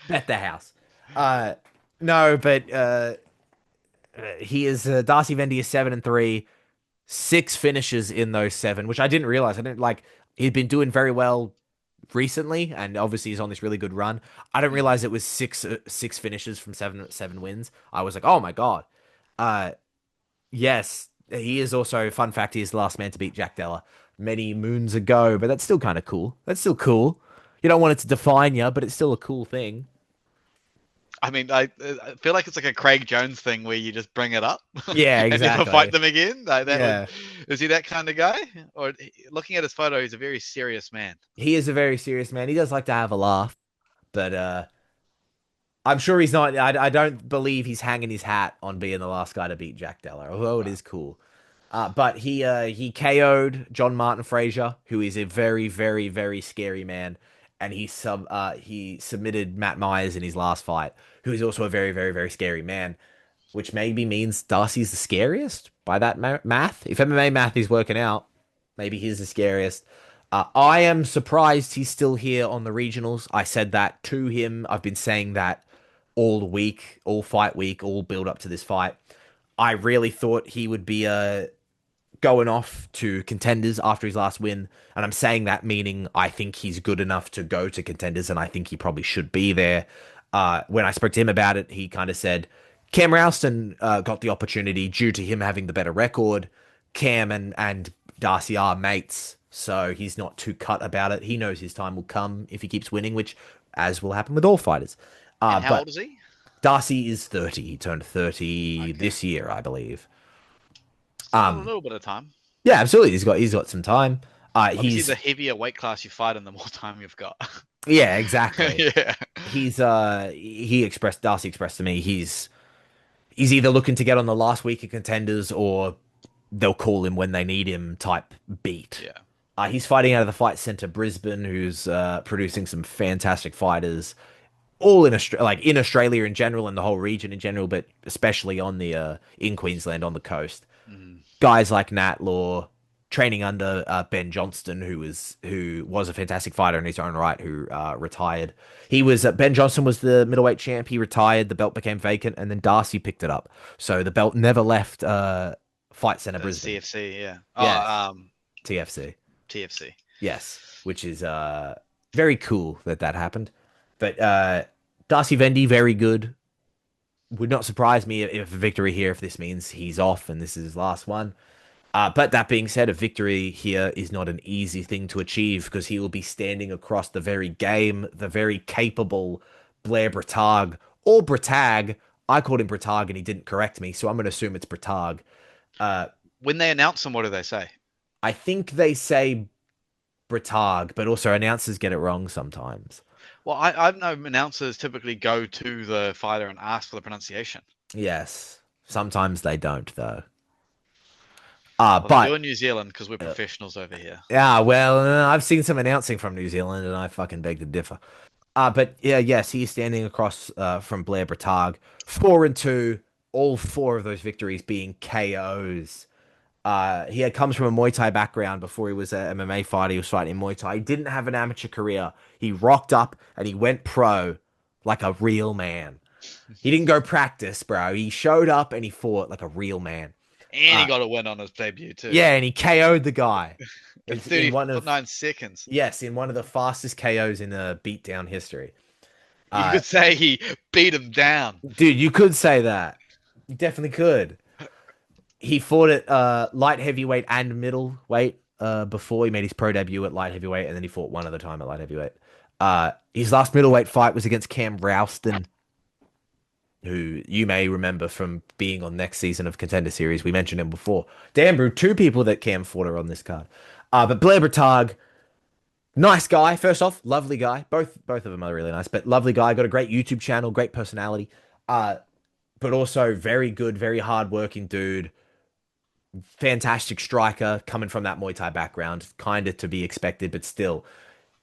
Bet the house. No, but he is Darcy Vendy is 7-3, 6 finishes in those 7, which I didn't realize. I didn't like. He'd been doing very well recently, and obviously he's on this really good run. I didn't realize it was six finishes from seven wins. I was like, oh my god. Yes, he is also, fun fact, he is the last man to beat Jack Della many moons ago, but that's still kind of cool. That's still cool. You don't want it to define you, but it's still a cool thing. I mean, I feel like it's like a Craig Jones thing where you just bring it up. Yeah, exactly. And never fight them again. Yeah. Is he that kind of guy? Or looking at his photo, he's a very serious man. He is a very serious man. He does like to have a laugh, but I'm sure he's not. I don't believe he's hanging his hat on being the last guy to beat Jack Della, although it is cool. But he KO'd John Martin Frazier, who is a very, very, very scary man, and he submitted Matt Myers in his last fight, who is also a very, very, very scary man, which maybe means Darcy's the scariest by that math. If MMA math is working out, maybe he's the scariest. I am surprised he's still here on the regionals. I said that to him. I've been saying that all week, all fight week, all build up to this fight. I really thought he would be going off to contenders after his last win. And I'm saying that meaning I think he's good enough to go to contenders, and I think he probably should be there. When I spoke to him about it, he kind of said Cam Ralston got the opportunity due to him having the better record. Cam and Darcy are mates, so he's not too cut about it. He knows his time will come if he keeps winning, which, as will happen with all fighters. And how old is he? Darcy is 30. He turned 30 this year, I believe. A little bit of time. Yeah, absolutely. He's got some time. He's the heavier weight class you fight in, the more time you've got. Yeah, exactly. Yeah. Darcy expressed to me he's either looking to get on the last week of contenders or they'll call him when they need him type beat. Yeah. He's fighting out of the Fight Center Brisbane, who's producing some fantastic fighters, all in Australia in general and the whole region in general, but especially on the in Queensland on the coast. Guys like Nat Law, training under Ben Johnston, who was a fantastic fighter in his own right, who retired. Ben Johnston was the middleweight champ. He retired. The belt became vacant, and then Darcy picked it up. So the belt never left Fight Center Brisbane. CFC, yeah. TFC. TFC. Yes, which is very cool that happened. But Darcy Vendy, very good. Would not surprise me if a victory here, if this means he's off and this is his last one. But that being said, a victory here is not an easy thing to achieve because he will be standing across the very game, the very capable Blair Bretag, or Bretag. I called him Bretag and he didn't correct me, so I'm going to assume it's Bretag. When they announce him, what do they say? I think they say Bretag, but also announcers get it wrong sometimes. Well, I know announcers typically go to the fighter and ask for the pronunciation. Yes. Sometimes they don't, though. But you're in New Zealand because we're professionals over here. Yeah, well, I've seen some announcing from New Zealand, and I fucking beg to differ. But yeah, yes, he's standing across from Blair Bretag, 4-2, all 4 of those victories being KOs. He comes from a Muay Thai background before he was an MMA fighter. He was fighting in Muay Thai. He didn't have an amateur career. He rocked up and he went pro like a real man. He didn't go practice, bro. He showed up and he fought like a real man. And he got a win on his debut too. Yeah, and he KO'd the guy. in 39 seconds. Yes, in one of the fastest KOs in beatdown history. You could say he beat him down. Dude, you could say that. You definitely could. He fought at light heavyweight and middleweight before he made his pro debut at light heavyweight, and then he fought one other time at light heavyweight. His last middleweight fight was against Cam Ralston. who you may remember from being on next season of Contender Series. We mentioned him before. Dan Brew, two people that Cam fought are on this card. But Blair Bertag, nice guy. First off, lovely guy. Both of them are really nice, but lovely guy. Got a great YouTube channel, great personality. But also very good, very hardworking dude. Fantastic striker coming from that Muay Thai background. Kind of to be expected, but still.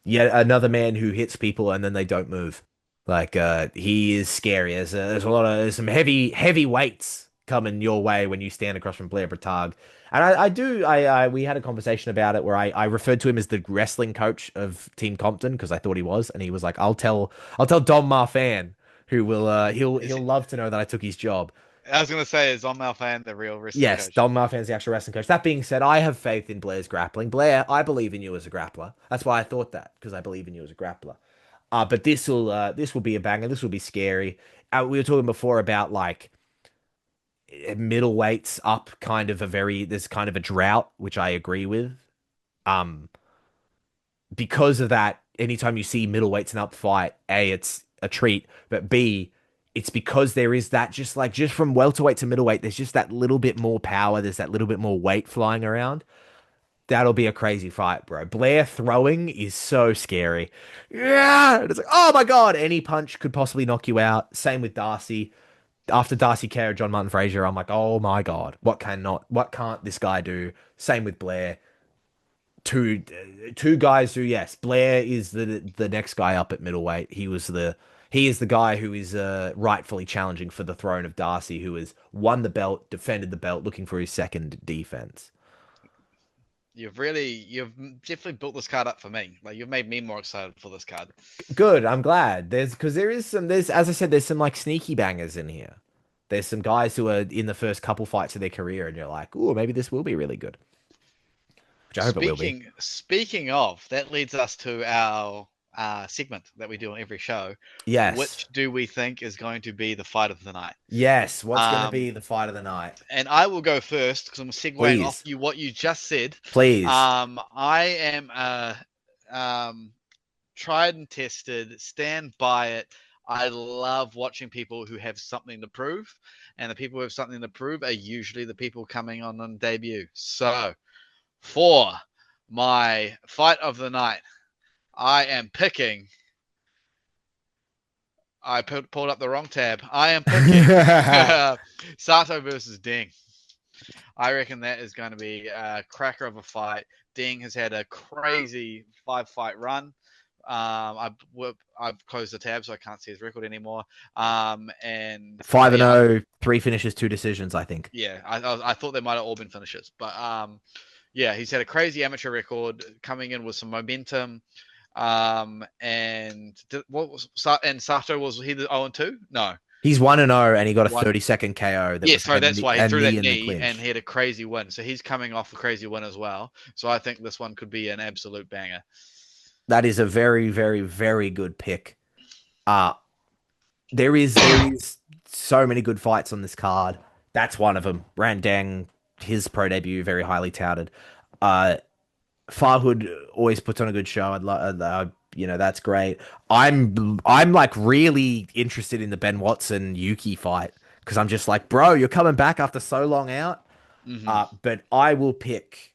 Yet another man who hits people and then they don't move. Like he is scary. There's some heavy weights coming your way when you stand across from Blair Bertag. And we had a conversation about it where I referred to him as the wrestling coach of Team Compton because I thought he was, and he was like, I'll tell Dom Marfan who will he'll love to know that I took his job. I was gonna say, is Dom Marfan the real wrestling Yes, coach? Dom Marfan's the actual wrestling coach. That being said, I have faith in Blair's grappling. Blair, I believe in you as a grappler. That's why I thought that, because I believe in you as a grappler. But this will be a banger. This will be scary. We were talking before about like middleweights up, there's kind of a drought, which I agree with. Um, because of that, anytime you see middleweights and up fight, A, it's a treat, but B, it's because there is that just from welterweight to middleweight, there's just that little bit more power, there's that little bit more weight flying around. That'll be a crazy fight, bro. Blair throwing is so scary. Yeah, it's like, oh my God, any punch could possibly knock you out. Same with Darcy. After Darcy KO John Martin Frazier, I'm like, oh my God, what can't this guy do? Same with Blair. Two guys who, yes, Blair is the next guy up at middleweight. He is the guy who is rightfully challenging for the throne of Darcy, who has won the belt, defended the belt, looking for his second defense. You've definitely built this card up for me. Like, you've made me more excited for this card. Good, I'm glad. There's as I said, there's some like sneaky bangers in here. There's some guys who are in the first couple fights of their career, and you're like, oh, maybe this will be really good. Which I hope it will be. Speaking of, that leads us to our segment that we do on every show. Yes. Which do we think is going to be the fight of the night? Yes. What's going to be the fight of the night? And I will go first because I'm segueing off what you just said. Please. I am tried and tested, stand by it. I love watching people who have something to prove, and the people who have something to prove are usually the people coming on debut. So, for my fight of the night, I am picking. I pulled up the wrong tab. I am picking Sato versus Ding. I reckon that is going to be a cracker of a fight. Ding has had a crazy 5-fight run. I've closed the tab, so I can't see his record anymore. And 5-0, 3 finishes, 2 decisions, I think. Yeah, I thought they might have all been finishes, but yeah, he's had a crazy amateur record, coming in with some momentum. And Sato, was he the 0-2? No. He's 1-0 and he got a 30-second KO. That's why he threw that knee and he had a crazy win. So he's coming off a crazy win as well. So I think this one could be an absolute banger. That is a very, very, very good pick. There is so many good fights on this card. That's one of them. Randang, his pro debut, very highly touted. Farhood always puts on a good show. That's great. I'm like really interested in the Ben Watson Yuki fight because I'm just like, bro, you're coming back after so long out. Mm-hmm. But I will pick.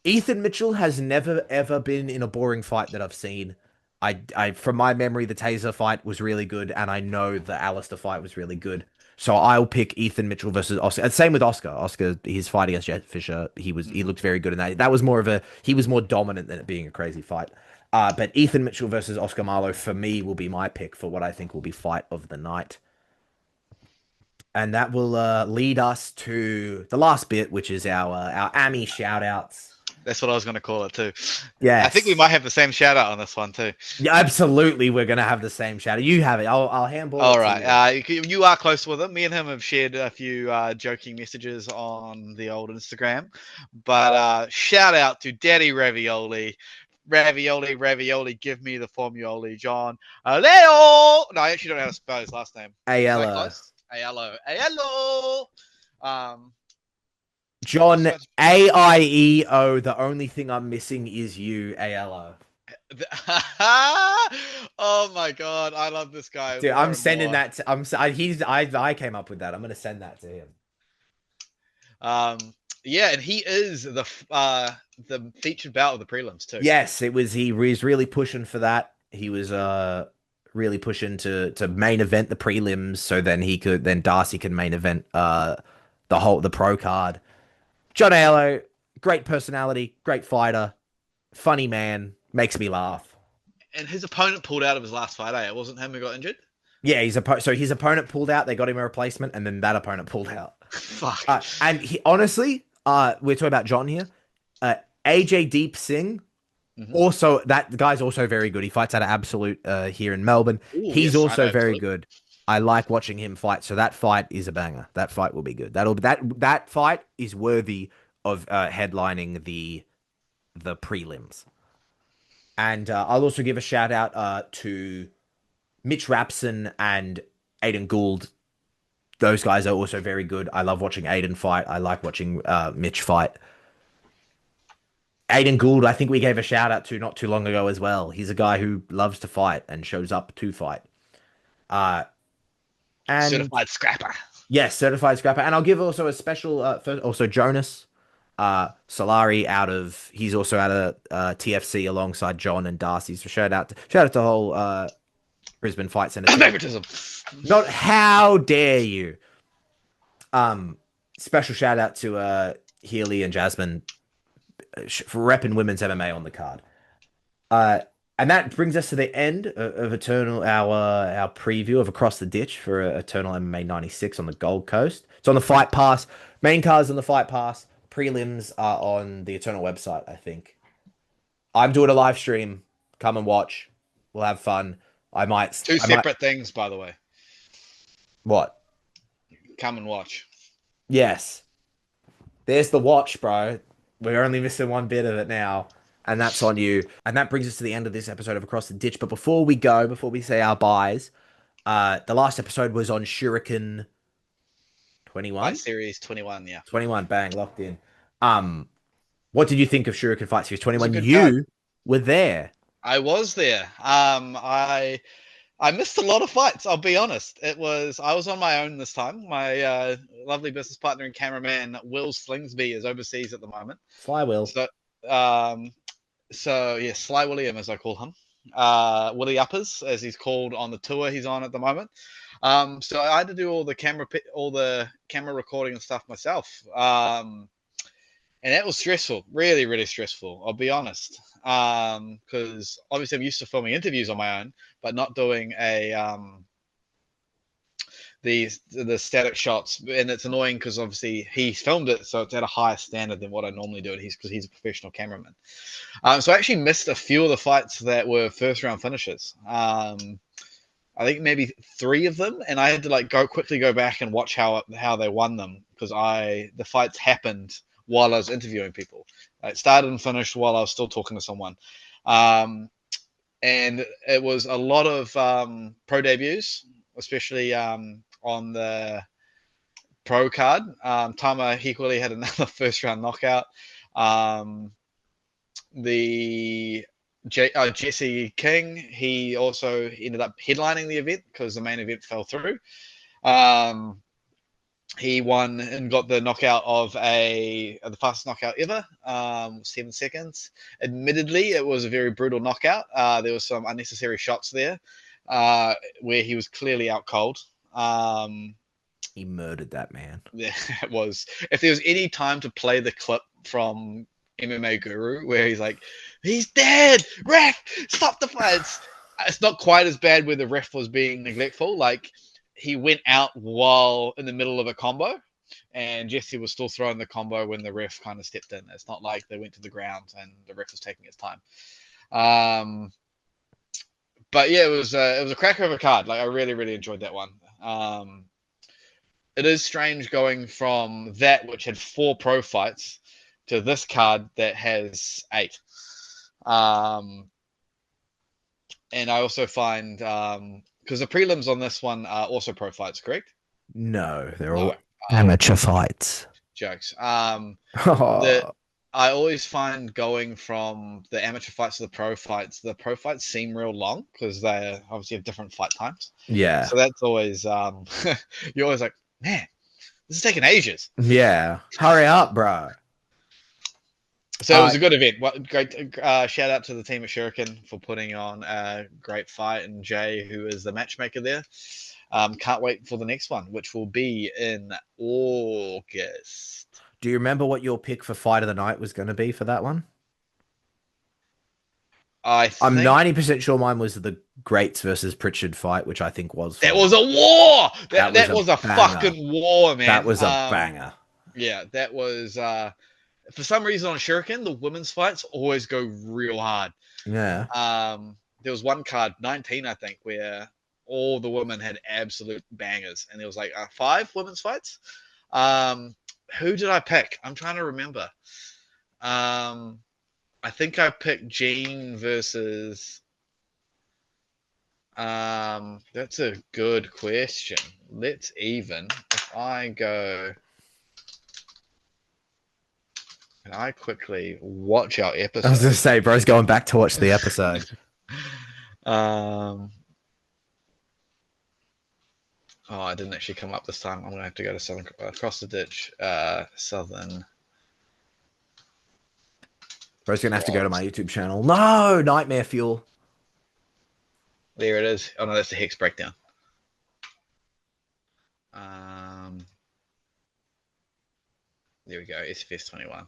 Ethan Mitchell has never ever been in a boring fight that I've seen. I from my memory, the Taser fight was really good, and I know the Alistair fight was really good. So I'll pick Ethan Mitchell versus Oscar. And same with Oscar. Oscar, his fight against Jet Fisher, he looked very good in that. That was he was more dominant than it being a crazy fight. But Ethan Mitchell versus Oscar Marlowe for me will be my pick for what I think will be fight of the night. And that will lead us to the last bit, which is our AMI shout-outs. That's what I was going to call it too. Yeah, I think we might have the same shout out on this one too. Yeah, absolutely. We're going to have the same shout out. You have it. I'll handball. All right. You are close with him. Me and him have shared a few joking messages on the old Instagram. But shout out to Daddy Ravioli. Ravioli, give me the formuoli, John. Leo! No, I actually don't know how to spell his last name. Ayello. John, AIEO, the only thing I'm missing is you, ALO. Oh my god, I love this guy Dude, more I'm and sending more. that. I came up with that. I'm gonna send that to him. Um, yeah, and he is the featured bout of the prelims too. Yes, it was. He was really pushing for that. He was really pushing to main event the prelims, so then Darcy can main event the pro card. John Alo, great personality, great fighter, funny man, makes me laugh. And his opponent pulled out of his last fight. It wasn't him who got injured. Yeah, so his opponent pulled out. They got him a replacement, and then that opponent pulled out. Fuck. And he honestly, we're talking about John here. AJ Deep Singh. Also, that guy's also very good. He fights out of Absolute here in Melbourne. Ooh, He's yes, I know also very Absolute. good. I like watching him fight. So that fight is a banger. That fight will be good. That fight is worthy of headlining the prelims. And I'll also give a shout out to Mitch Rapson and Aiden Gould. Those guys are also very good. I love watching Aiden fight. I like watching Mitch fight. Aiden Gould, I think we gave a shout out to not too long ago as well. He's a guy who loves to fight and shows up to fight. Uh, and Certified scrapper. yes, certified scrapper. And I'll give also a special, also Jonas Solari he's also out of TFC alongside John and Darcy. So shout out to the whole Brisbane Fight Centre. Favoritism. Not how dare you. Special shout out to Healy and Jasmine for repping women's MMA on the card. And that brings us to the end of Eternal, our preview of Across the Ditch for Eternal MMA 96 on the Gold Coast. It's on the Fight Pass. Main cards on the Fight Pass. Prelims are on the Eternal website, I think. I'm doing a live stream. Come and watch. We'll have fun. Two separate things, by the way. What? Come and watch. Yes. There's the watch, bro. We're only missing one bit of it now. And that's on you. And that brings us to the end of this episode of Across the Ditch. But before we say our byes, the last episode was on Shuriken 21? Fight Series 21, yeah. 21, bang, locked in. What did you think of Shuriken Fight Series 21? You card. were there. I was there. I missed a lot of fights, I'll be honest. I was on my own this time. My lovely business partner and cameraman, Will Slingsby, is overseas at the moment. Fly Will. So yeah, Sly William, as I call him. Willie Uppers, as he's called on the tour he's on at the moment. So I had to do all the camera recording and stuff myself. And that was stressful, really, really stressful. I'll be honest, because obviously I'm used to filming interviews on my own, but not doing the static shots. And it's annoying because obviously he filmed it, so it's at a higher standard than what I normally do. Because he's a professional cameraman. So I actually missed a few of the fights that were first round finishes. I think maybe 3 of them, and I had to quickly go back and watch how they won them because the fights happened while I was interviewing people. It started and finished while I was still talking to someone. And it was a lot of pro debuts, especially on the pro card. Tama equally had another first round knockout. Jesse King, he also ended up headlining the event because the main event fell through. He won and got the knockout of the fastest knockout ever, 7 seconds. Admittedly, it was a very brutal knockout. There was some unnecessary shots there where he was clearly out cold. He murdered that man. Yeah, it was. If there was any time to play the clip from MMA Guru where he's like, he's dead, ref, stop the fights. It's not quite as bad where the ref was being neglectful. He went out while in the middle of a combo, and Jesse was still throwing the combo when the ref kind of stepped in. It's not like they went to the ground and the ref was taking his time. But yeah, it was a cracker of a card. I really, really enjoyed that one. It is strange going from that, which had 4 pro fights, to this card that has 8. And I also find because the prelims on this one are also pro fights, correct? No, they're all amateur fights. Jokes. I always find going from the amateur fights to the pro fights seem real long because they obviously have different fight times. Yeah. So that's always you're always like, man, this is taking ages. Yeah. Hurry up, bro. So it was a good event. Great shout out to the team at Shuriken for putting on a great fight, and Jay, who is the matchmaker there. Can't wait for the next one, which will be in August. Do you remember what your pick for fight of the night was going to be for that one? I'm 90% sure mine was the Greats versus Pritchard fight, which I think was. That was a war. That was a fucking war, man. That was a banger. Yeah, that was. For some reason on Shuriken, the women's fights always go real hard. Yeah. There was one card, 19, I think, where all the women had absolute bangers, and there was like 5 women's fights. Who did I pick? I'm trying to remember. I think I picked Jean versus. That's a good question. Let's even. If I go. Can I quickly watch our episode? I was going to say, bro's going back to watch the episode. Oh, I didn't actually come up this time. I'm going to have to go to Southern, across the ditch, Southern. Bro's going to have to go to my YouTube channel. No, Nightmare Fuel. There it is. Oh, no, that's the Hex Breakdown. There we go, SFS 21.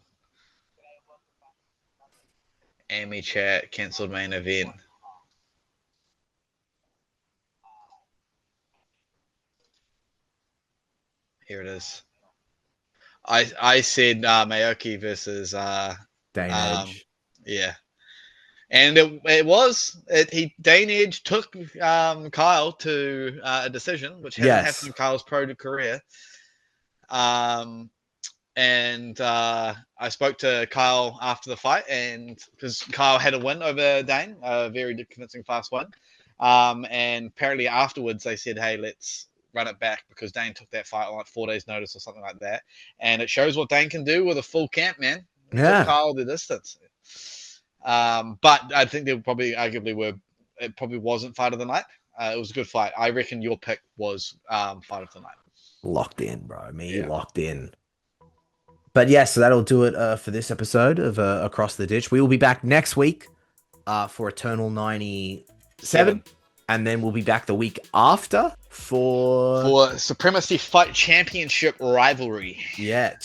Amy chat, cancelled main event. Here it is. I said Maoki versus Dane Edge. Yeah. And it was. Dane Edge took Kyle to a decision, which hasn't happened in Kyle's pro career. And I spoke to Kyle after the fight, and because Kyle had a win over Dane, a very convincing fast win. And apparently afterwards they said, hey, let's run it back because Dane took that fight on like 4 days notice or something like that. And it shows what Dane can do with a full camp, man. Yeah. Kyle the distance. But I think there probably arguably were, it probably wasn't fight of the night. It was a good fight. I reckon your pick was fight of the night. Locked in, bro. Locked in. But yeah, so that'll do it for this episode of Across the Ditch. We will be back next week for Eternal 97. And then we'll be back the week after for Supremacy Fight Championship Rivalry. Yeah.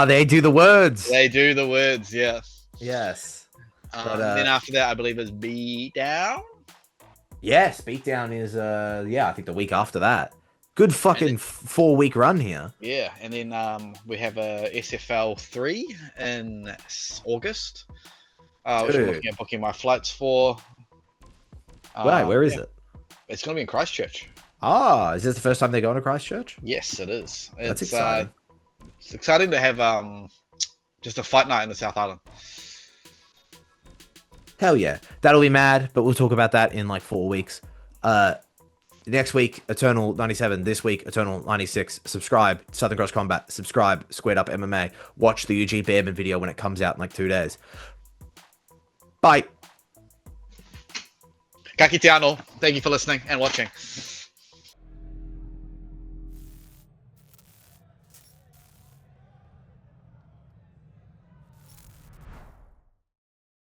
They do the words. They do the words, yeah. Yes. Then after that, I believe is Beatdown. Yes, Beatdown is, I think the week after that. Good fucking 4-week run here. Yeah, and then we have a SFL 3 in August, which I'm looking at booking my flights for. Right, where is it? It's going to be in Christchurch. Ah, is this the first time they're going to Christchurch? Yes, it is. That's exciting. It's exciting to have just a fight night in the South Island. Hell yeah. That'll be mad, but we'll talk about that in like 4 weeks. Next week, Eternal 97. This week, Eternal 96. Subscribe, Southern Cross Combat. Subscribe, Squared Up MMA. Watch the Eugene Bearman video when it comes out in like 2 days. Bye. Ka kite anō. Thank you for listening and watching.